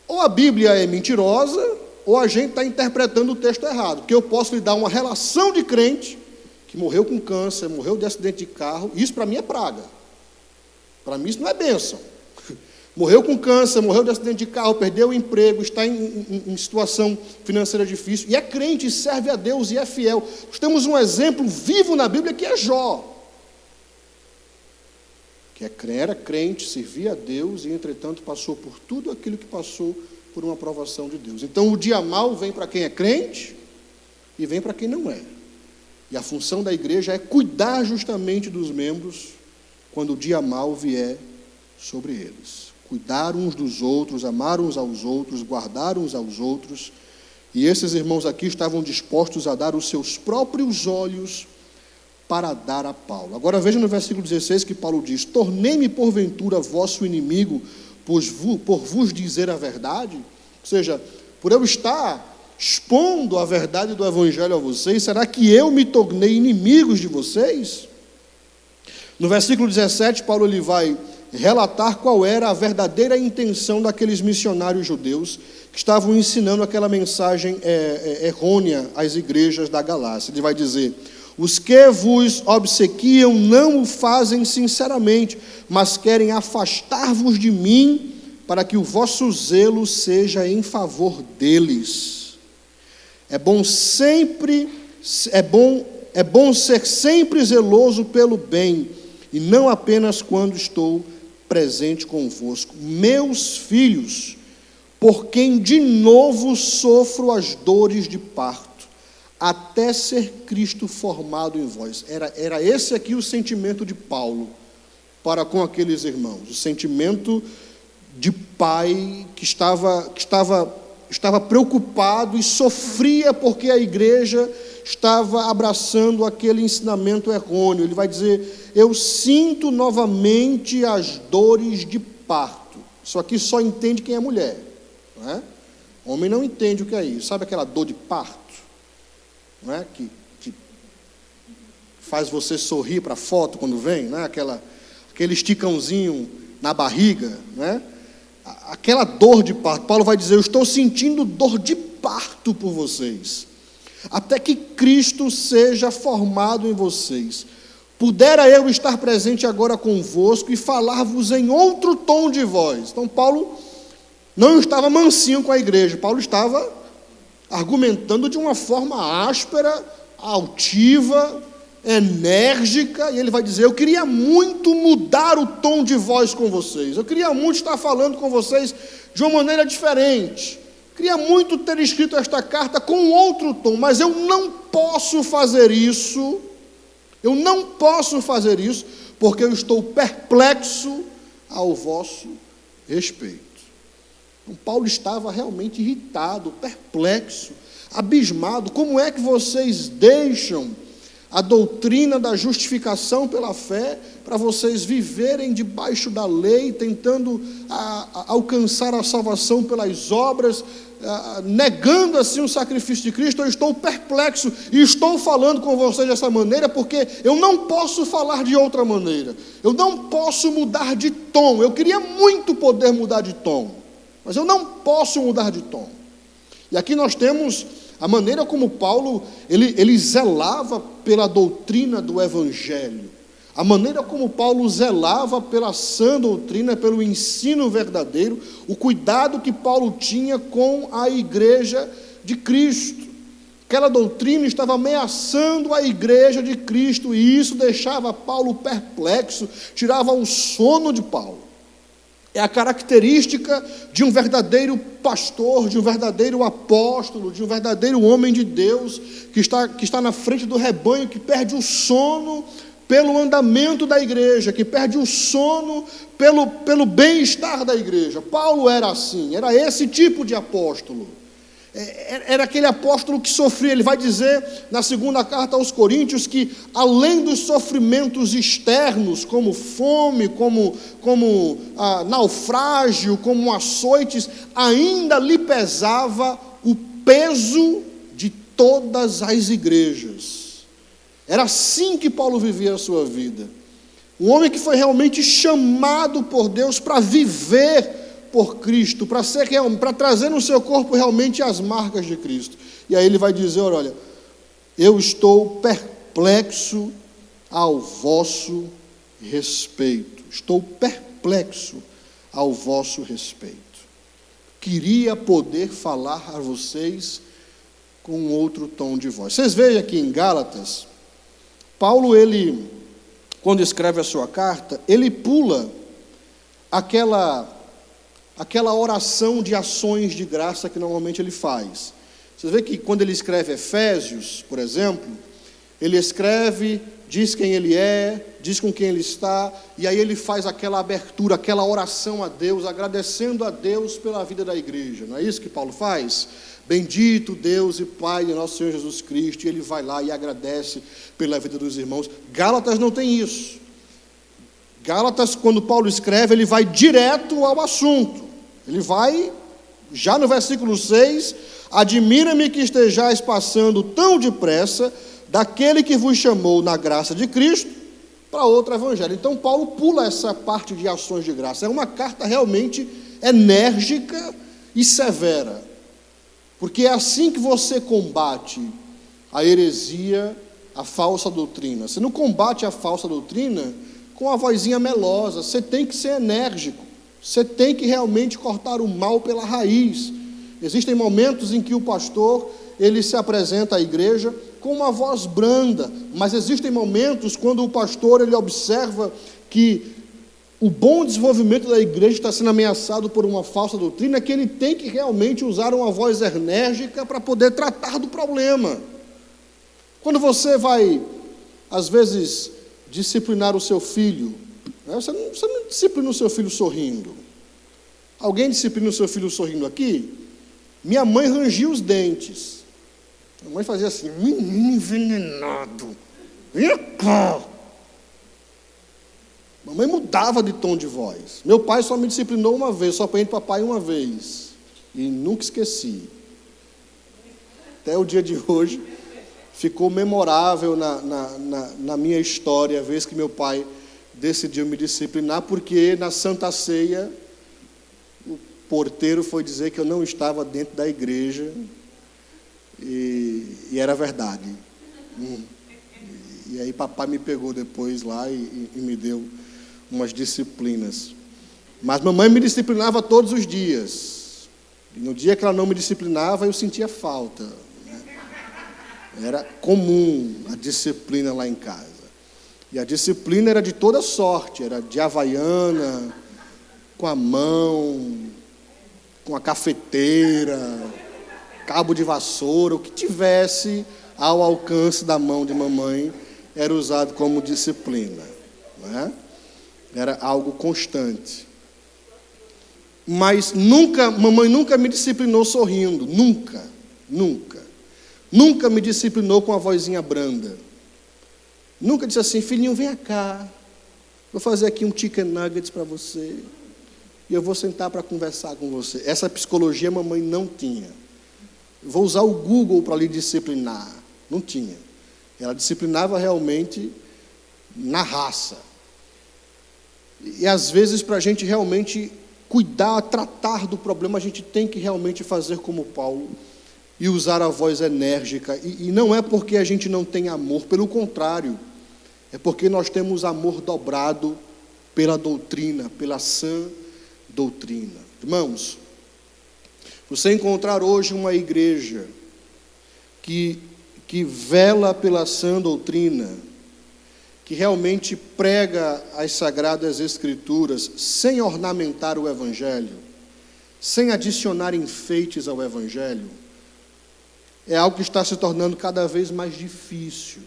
[SPEAKER 2] Ou a Bíblia é mentirosa, ou a gente está interpretando o texto errado. Porque eu posso lhe dar uma relação de crente que morreu com câncer, morreu de acidente de carro. Isso para mim é praga. Para mim isso não é bênção. Morreu com câncer, morreu de acidente de carro, perdeu o emprego, está em situação financeira difícil, e é crente, serve a Deus e é fiel. Nós temos um exemplo vivo na Bíblia que é Jó, que era crente, servia a Deus e, entretanto, passou por tudo aquilo que passou por uma aprovação de Deus. Então, o dia mau vem para quem é crente e vem para quem não é. E a função da igreja é cuidar justamente dos membros quando o dia mau vier sobre eles. Cuidar uns dos outros, amar uns aos outros, guardar uns aos outros. E esses irmãos aqui estavam dispostos a dar os seus próprios olhos para dar a Paulo. Agora veja no versículo 16 que Paulo diz: tornei-me porventura vosso inimigo por vos dizer a verdade? Ou seja, por eu estar expondo a verdade do Evangelho a vocês, será que eu me tornei inimigos de vocês? No versículo 17, Paulo ele vai relatar qual era a verdadeira intenção daqueles missionários judeus que estavam ensinando aquela mensagem errônea às igrejas da Galácia. Ele vai dizer: os que vos obsequiam não o fazem sinceramente, mas querem afastar-vos de mim, para que o vosso zelo seja em favor deles. É bom ser sempre zeloso pelo bem, e não apenas quando estou presente convosco. Meus filhos, por quem de novo sofro as dores de parto, até ser Cristo formado em vós. Era esse aqui o sentimento de Paulo para com aqueles irmãos, o sentimento de pai que estava preocupado e sofria porque a igreja estava abraçando aquele ensinamento errôneo. Ele vai dizer: eu sinto novamente as dores de parto. Isso aqui só entende quem é mulher, não é? Homem não entende o que é isso. Sabe aquela dor de parto, não é? Que faz você sorrir para a foto quando vem, não é? Aquele esticãozinho na barriga, não é? Aquela dor de parto. Paulo vai dizer: eu estou sentindo dor de parto por vocês, até que Cristo seja formado em vocês. Pudera eu estar presente agora convosco e falar-vos em outro tom de voz. Então Paulo não estava mansinho com a igreja, Paulo estava argumentando de uma forma áspera, altiva, enérgica, e ele vai dizer: eu queria muito mudar o tom de voz com vocês, eu queria muito estar falando com vocês de uma maneira diferente, queria muito ter escrito esta carta com outro tom, mas eu não posso fazer isso, porque eu estou perplexo ao vosso respeito. Então, Paulo estava realmente irritado, perplexo, abismado. Como é que vocês deixam a doutrina da justificação pela fé para vocês viverem debaixo da lei, tentando alcançar a salvação pelas obras, negando assim o sacrifício de Cristo? Eu estou perplexo e estou falando com vocês dessa maneira porque eu não posso falar de outra maneira, eu não posso mudar de tom. Eu queria muito poder mudar de tom, mas eu não posso mudar de tom. E aqui nós temos a maneira como Paulo ele zelava pela doutrina do Evangelho, a maneira como Paulo zelava pela sã doutrina, pelo ensino verdadeiro, o cuidado que Paulo tinha com a igreja de Cristo. Aquela doutrina estava ameaçando a igreja de Cristo, e isso deixava Paulo perplexo, tirava o sono de Paulo. É a característica de um verdadeiro pastor, de um verdadeiro apóstolo, de um verdadeiro homem de Deus, que está na frente do rebanho, que perde o sono pelo andamento da igreja, que perde o sono pelo bem-estar da igreja. Paulo era assim, era esse tipo de apóstolo. Era aquele apóstolo que sofria. Ele vai dizer na segunda carta aos Coríntios que, além dos sofrimentos externos, como fome, como naufrágio, como açoites, ainda lhe pesava o peso de todas as igrejas. Era assim que Paulo vivia a sua vida. Um homem que foi realmente chamado por Deus para viver por Cristo, para trazer no seu corpo realmente as marcas de Cristo. E aí ele vai dizer: olha, eu estou perplexo ao vosso respeito. Estou perplexo ao vosso respeito. Queria poder falar a vocês com um outro tom de voz. Vocês vejam aqui em Gálatas, Paulo, ele, quando escreve a sua carta, ele pula aquela oração de ações de graça que normalmente ele faz. Vocês veem que quando ele escreve Efésios, por exemplo, ele escreve, diz quem ele é, diz com quem ele está, e aí ele faz aquela abertura, aquela oração a Deus, agradecendo a Deus pela vida da igreja. Não é isso que Paulo faz? Bendito Deus e Pai de nosso Senhor Jesus Cristo, e ele vai lá e agradece pela vida dos irmãos. Gálatas não tem isso. Gálatas, quando Paulo escreve, ele vai direto ao assunto. Ele vai, já no versículo 6, admira-me que estejais passando tão depressa daquele que vos chamou na graça de Cristo para outro evangelho. Então Paulo pula essa parte de ações de graça. É uma carta realmente enérgica e severa, porque é assim que você combate a heresia, a falsa doutrina. Você não combate a falsa doutrina com a vozinha melosa, você tem que ser enérgico, você tem que realmente cortar o mal pela raiz. Existem momentos em que o pastor, ele se apresenta à igreja com uma voz branda, mas existem momentos quando o pastor, ele observa que o bom desenvolvimento da igreja está sendo ameaçado por uma falsa doutrina, que ele tem que realmente usar uma voz enérgica para poder tratar do problema. Quando você vai, às vezes, disciplinar o seu filho, né? Você não disciplina o seu filho sorrindo. Alguém disciplina o seu filho sorrindo aqui? Minha mãe rangia os dentes. Minha mãe fazia assim: menino envenenado, vem cá. Mamãe mudava de tom de voz. Meu pai só me disciplinou uma vez, só apanhei de papai uma vez, e nunca esqueci. Até o dia de hoje ficou memorável na minha história, a vez que meu pai decidiu me disciplinar, porque na Santa Ceia o porteiro foi dizer que eu não estava dentro da igreja, e era verdade. E aí papai me pegou depois lá e me deu umas disciplinas. Mas mamãe me disciplinava todos os dias. E no dia que ela não me disciplinava, eu sentia falta. Era comum a disciplina lá em casa. E a disciplina era de toda sorte, era de havaiana, com a mão, com a cafeteira, cabo de vassoura, o que tivesse ao alcance da mão de mamãe era usado como disciplina, não é? Era algo constante. Mas mamãe nunca me disciplinou sorrindo, nunca. Nunca me disciplinou com a vozinha branda. Nunca disse assim: filhinho, vem cá, vou fazer aqui um chicken nuggets para você, e eu vou sentar para conversar com você. Essa psicologia mamãe não tinha. Vou usar o Google para lhe disciplinar. Não tinha. Ela disciplinava realmente na raça. E às vezes, para a gente realmente cuidar, tratar do problema, a gente tem que realmente fazer como Paulo e usar a voz enérgica. E não é porque a gente não tem amor, pelo contrário, é porque nós temos amor dobrado pela doutrina, pela sã doutrina. Irmãos, você encontrar hoje uma igreja que vela pela sã doutrina, que realmente prega as sagradas escrituras sem ornamentar o evangelho, sem adicionar enfeites ao evangelho, é algo que está se tornando cada vez mais difícil.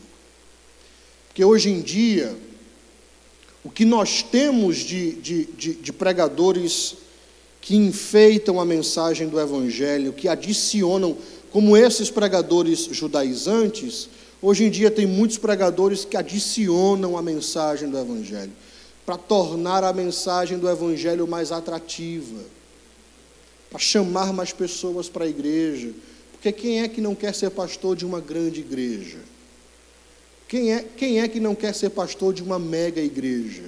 [SPEAKER 2] Porque hoje em dia, o que nós temos de pregadores que enfeitam a mensagem do evangelho, que adicionam, como esses pregadores judaizantes, hoje em dia tem muitos pregadores que adicionam a mensagem do evangelho, para tornar a mensagem do evangelho mais atrativa, para chamar mais pessoas para a igreja. Porque quem é que não quer ser pastor de uma grande igreja? Quem é que não quer ser pastor de uma mega igreja?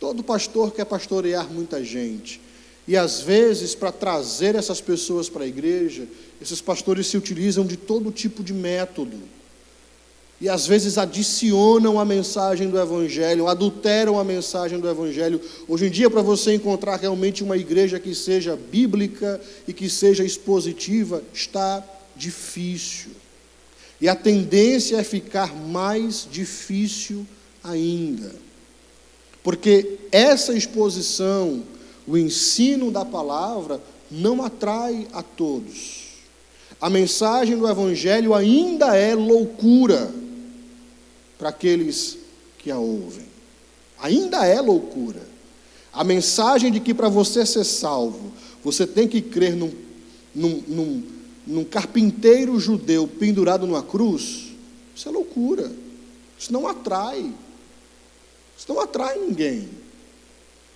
[SPEAKER 2] Todo pastor quer pastorear muita gente. E às vezes, para trazer essas pessoas para a igreja, esses pastores se utilizam de todo tipo de método. e às vezes adicionam a mensagem do Evangelho, adulteram a mensagem do Evangelho. Hoje em dia, para você encontrar realmente uma igreja que seja bíblica e que seja expositiva, está difícil. E a tendência é ficar mais difícil ainda. Porque essa exposição, o ensino da palavra, não atrai a todos. A mensagem do Evangelho ainda é loucura para aqueles que a ouvem. Ainda é loucura. A mensagem de que para você ser salvo, você tem que crer num carpinteiro judeu pendurado numa cruz, isso é loucura. Isso não atrai. Isso não atrai ninguém.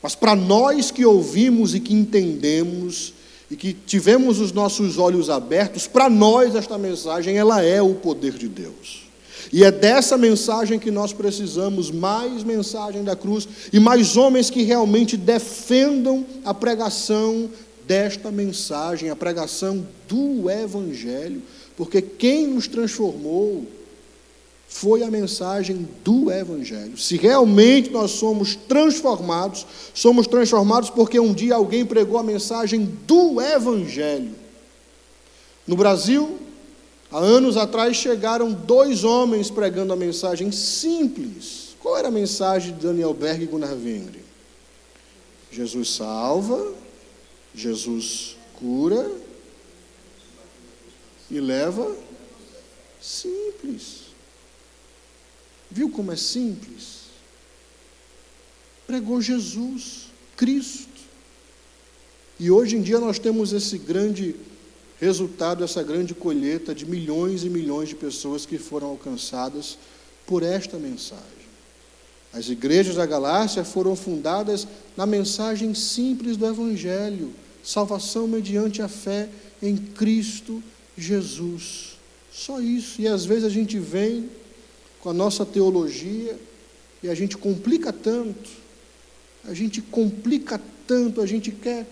[SPEAKER 2] Mas para nós que ouvimos e que entendemos e que tivemos os nossos olhos abertos, para nós esta mensagem, ela é o poder de Deus. E é dessa mensagem que nós precisamos, mais mensagem da cruz e mais homens que realmente defendam a pregação desta mensagem, a pregação do Evangelho, porque quem nos transformou foi a mensagem do Evangelho. Se realmente nós somos transformados porque um dia alguém pregou a mensagem do Evangelho. No Brasil, há anos atrás, chegaram 2 homens pregando a mensagem simples. Qual era a mensagem de Daniel Berg e Gunnar Wengren? Jesus salva, Jesus cura e leva. Simples. Viu como é simples? Pregou Jesus, Cristo. E hoje em dia nós temos esse grande resultado, essa grande colheita de milhões e milhões de pessoas que foram alcançadas por esta mensagem. As igrejas da Galácia foram fundadas na mensagem simples do Evangelho, salvação mediante a fé em Cristo Jesus. Só isso. E às vezes a gente vem com a nossa teologia e a gente complica tanto, a gente quer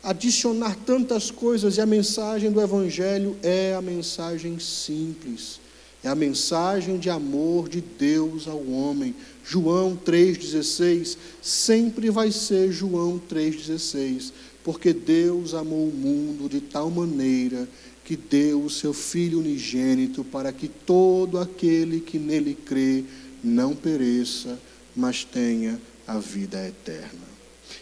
[SPEAKER 2] adicionar tantas coisas, e a mensagem do Evangelho é a mensagem simples, é a mensagem de amor de Deus ao homem. João 3,16 sempre vai ser João 3,16, porque Deus amou o mundo de tal maneira que deu o seu Filho unigênito para que todo aquele que nele crê não pereça, mas tenha a vida eterna.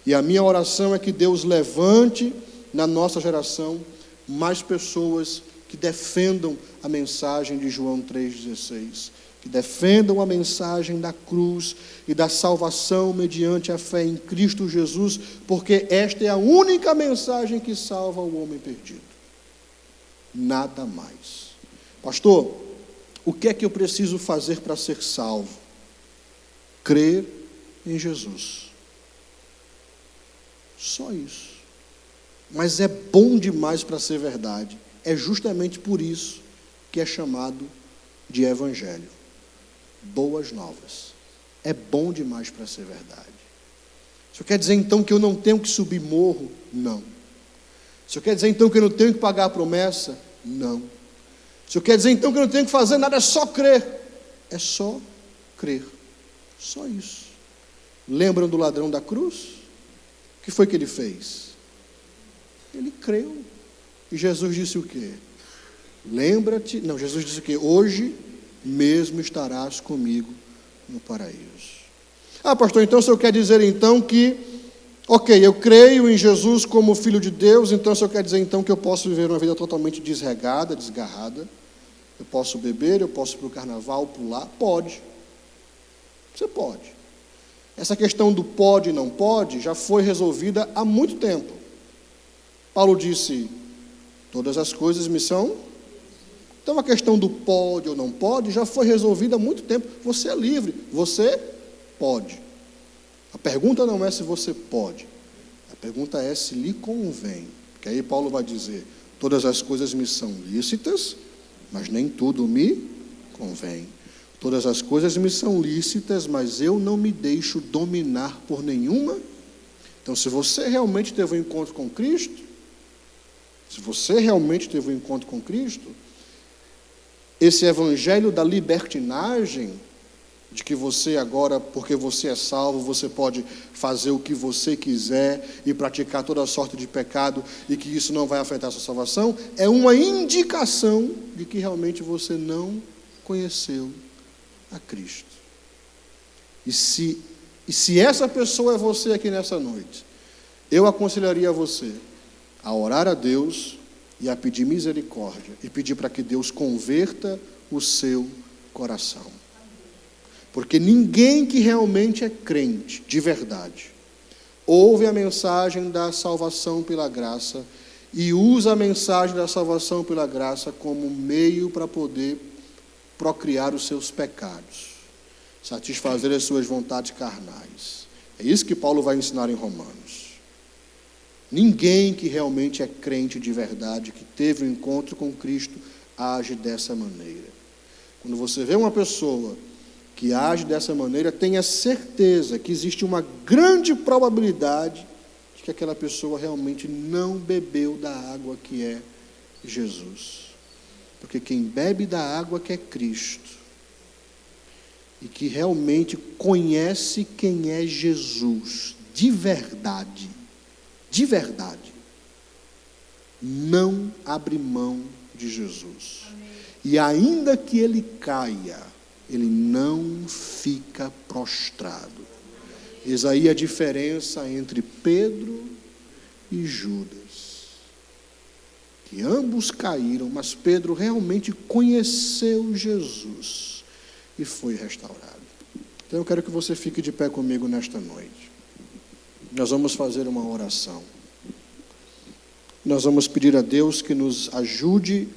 [SPEAKER 2] E a minha oração é que Deus levante na nossa geração mais pessoas que defendam a mensagem de João 3,16, que defendam a mensagem da cruz e da salvação mediante a fé em Cristo Jesus, porque esta é a única mensagem que salva o homem perdido. Nada mais. Pastor, o que é que eu preciso fazer para ser salvo? Crer em Jesus. Só isso. Mas é bom demais para ser verdade. É justamente por isso que é chamado de Evangelho. Boas novas. É bom demais para ser verdade. Isso quer dizer então que eu não tenho que subir morro? Não. Isso quer dizer então que eu não tenho que pagar a promessa? Não. Isso quer dizer então que eu não tenho que fazer nada, é só crer. É só crer. Só isso. Lembram do ladrão da cruz? O que foi que ele fez? Ele creu. E Jesus disse o quê? Lembra-te, não, Jesus disse o quê? Hoje mesmo estarás comigo no paraíso. Ah, pastor, então o senhor quer dizer então que, ok, eu creio em Jesus como Filho de Deus, então o senhor quer dizer então que eu posso viver uma vida totalmente desregada, desgarrada? Eu posso beber, eu posso ir para o carnaval, pular? Pode. Você pode. Essa questão do pode e não pode já foi resolvida há muito tempo. Paulo disse, todas as coisas me são. Então a questão do pode ou não pode já foi resolvida há muito tempo. Você é livre, você pode. A pergunta não é se você pode, a pergunta é se lhe convém. Porque aí Paulo vai dizer, todas as coisas me são lícitas, mas nem tudo me convém. Todas as coisas me são lícitas, mas eu não me deixo dominar por nenhuma. Então, se você realmente teve um encontro com Cristo, esse evangelho da libertinagem, de que você agora, porque você é salvo, você pode fazer o que você quiser e praticar toda sorte de pecado e que isso não vai afetar a sua salvação, é uma indicação de que realmente você não conheceu a Cristo. E se essa pessoa é você aqui nessa noite, eu aconselharia você a orar a Deus e a pedir misericórdia e pedir para que Deus converta o seu coração. Porque ninguém que realmente é crente, de verdade, ouve a mensagem da salvação pela graça e usa a mensagem da salvação pela graça como meio para poder procriar os seus pecados, satisfazer as suas vontades carnais. É isso que Paulo vai ensinar em Romanos. Ninguém que realmente é crente de verdade, que teve um encontro com Cristo, age dessa maneira. Quando você vê uma pessoa que age dessa maneira, tenha certeza que existe uma grande probabilidade de que aquela pessoa realmente não bebeu da água que é Jesus. Porque quem bebe da água que é Cristo, e que realmente conhece quem é Jesus, de verdade, não abre mão de Jesus. Amém. E ainda que ele caia, ele não fica prostrado. Eis aí a diferença entre Pedro e Judas, que ambos caíram, mas Pedro realmente conheceu Jesus e foi restaurado. Então eu quero que você fique de pé comigo nesta noite. Nós vamos fazer uma oração. Nós vamos pedir a Deus que nos ajude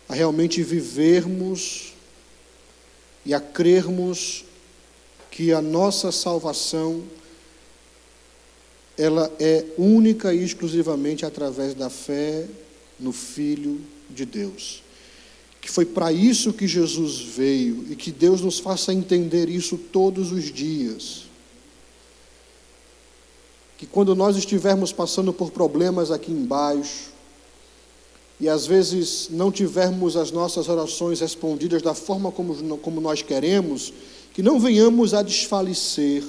[SPEAKER 2] a realmente vivermos e a crermos que a nossa salvação, ela é única e exclusivamente através da fé no Filho de Deus. Que foi para isso que Jesus veio e que Deus nos faça entender isso todos os dias. Que quando nós estivermos passando por problemas aqui embaixo, e às vezes não tivermos as nossas orações respondidas da forma como nós queremos, que não venhamos a desfalecer,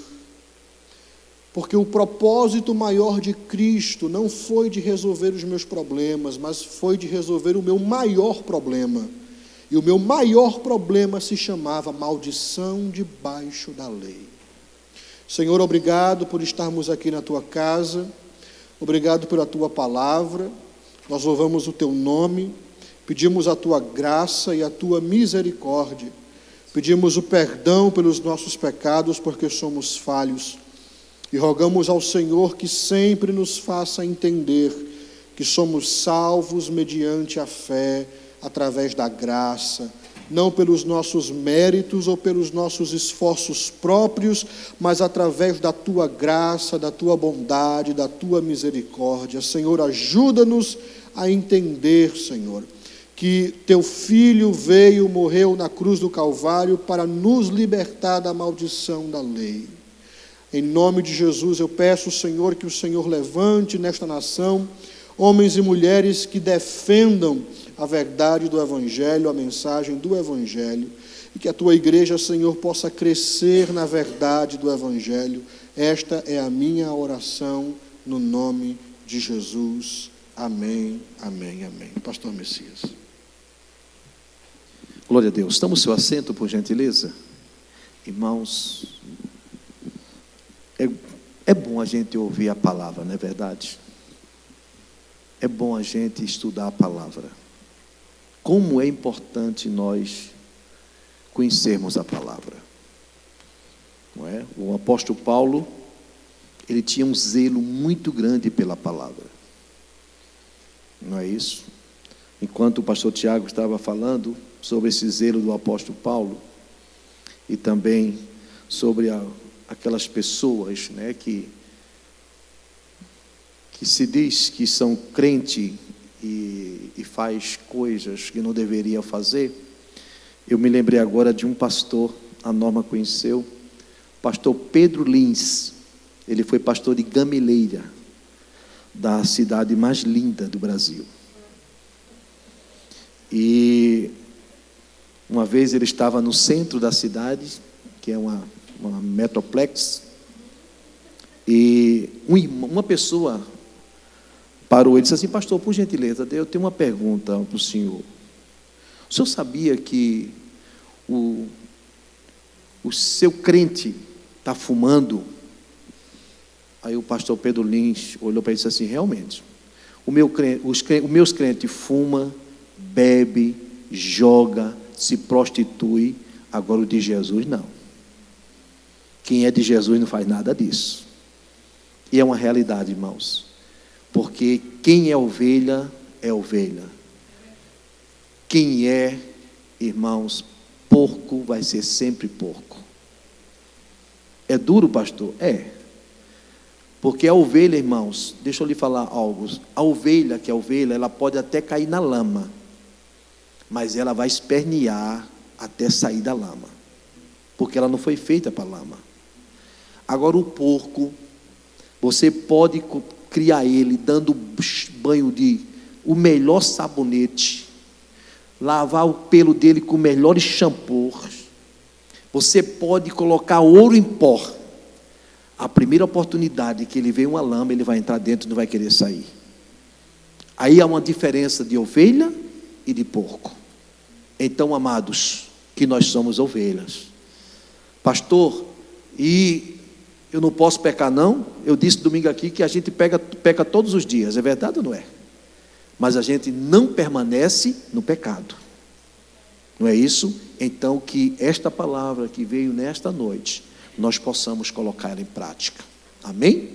[SPEAKER 2] porque o propósito maior de Cristo não foi de resolver os meus problemas, mas foi de resolver o meu maior problema. E o meu maior problema se chamava maldição debaixo da lei. Senhor, obrigado por estarmos aqui na Tua casa, obrigado pela Tua palavra, nós louvamos o Teu nome, pedimos a Tua graça e a Tua misericórdia, pedimos o perdão pelos nossos pecados, porque somos falhos, e rogamos ao Senhor que sempre nos faça entender que somos salvos mediante a fé, através da graça, não pelos nossos méritos ou pelos nossos esforços próprios, mas através da Tua graça, da Tua bondade, da Tua misericórdia. Senhor, ajuda-nos a entender, Senhor, que Teu Filho veio, morreu na cruz do Calvário para nos libertar da maldição da lei. Em nome de Jesus, eu peço, Senhor, que o Senhor levante nesta nação homens e mulheres que defendam a verdade do Evangelho, a mensagem do Evangelho, e que a Tua igreja, Senhor, possa crescer na verdade do Evangelho. Esta é a minha oração no nome de Jesus. Amém, amém, amém. Pastor Messias.
[SPEAKER 1] Glória a Deus. Toma o seu assento, por gentileza. Irmãos, é bom a gente ouvir a palavra, não é verdade? É bom a gente estudar a palavra. Como é importante nós conhecermos a palavra, não é? O apóstolo Paulo, ele tinha um zelo muito grande pela palavra, não é isso? Enquanto o pastor Tiago estava falando sobre esse zelo do apóstolo Paulo, e também sobre aquelas pessoas, né, que se diz que são crente e faz coisas que não deveria fazer. Eu me lembrei agora de um pastor, a Norma conheceu, pastor Pedro Lins. Ele foi pastor de Gameleira, da cidade mais linda do Brasil. E uma vez ele estava no centro da cidade, que é uma metroplex, e uma pessoa parou e disse assim: pastor, por gentileza, eu tenho uma pergunta para o senhor. O senhor sabia que o seu crente está fumando? Aí o pastor Pedro Lins olhou para ele e disse assim: realmente, os meus crentes fumam, bebe, joga, se prostitui, agora o de Jesus não. Quem é de Jesus não faz nada disso. E é uma realidade, irmãos, porque quem é ovelha é ovelha. Quem é, irmãos, porco vai ser sempre porco. É duro, pastor? É. Porque a ovelha, irmãos, deixa eu lhe falar algo. A ovelha, que é ovelha, ela pode até cair na lama, mas ela vai espernear até sair da lama, porque ela não foi feita para lama. Agora o porco, você pode criar ele dando banho de o melhor sabonete, lavar o pelo dele com melhores shampoos, você pode colocar ouro em pó. A primeira oportunidade que ele vê uma lama, ele vai entrar dentro e não vai querer sair. Aí há uma diferença de ovelha e de porco. Então, amados, que nós somos ovelhas. Pastor, e eu não posso pecar não? Eu disse domingo aqui que a gente peca todos os dias, é verdade ou não é? Mas a gente não permanece no pecado. Não é isso? Então, que esta palavra que veio nesta noite, nós possamos colocar em prática. Amém?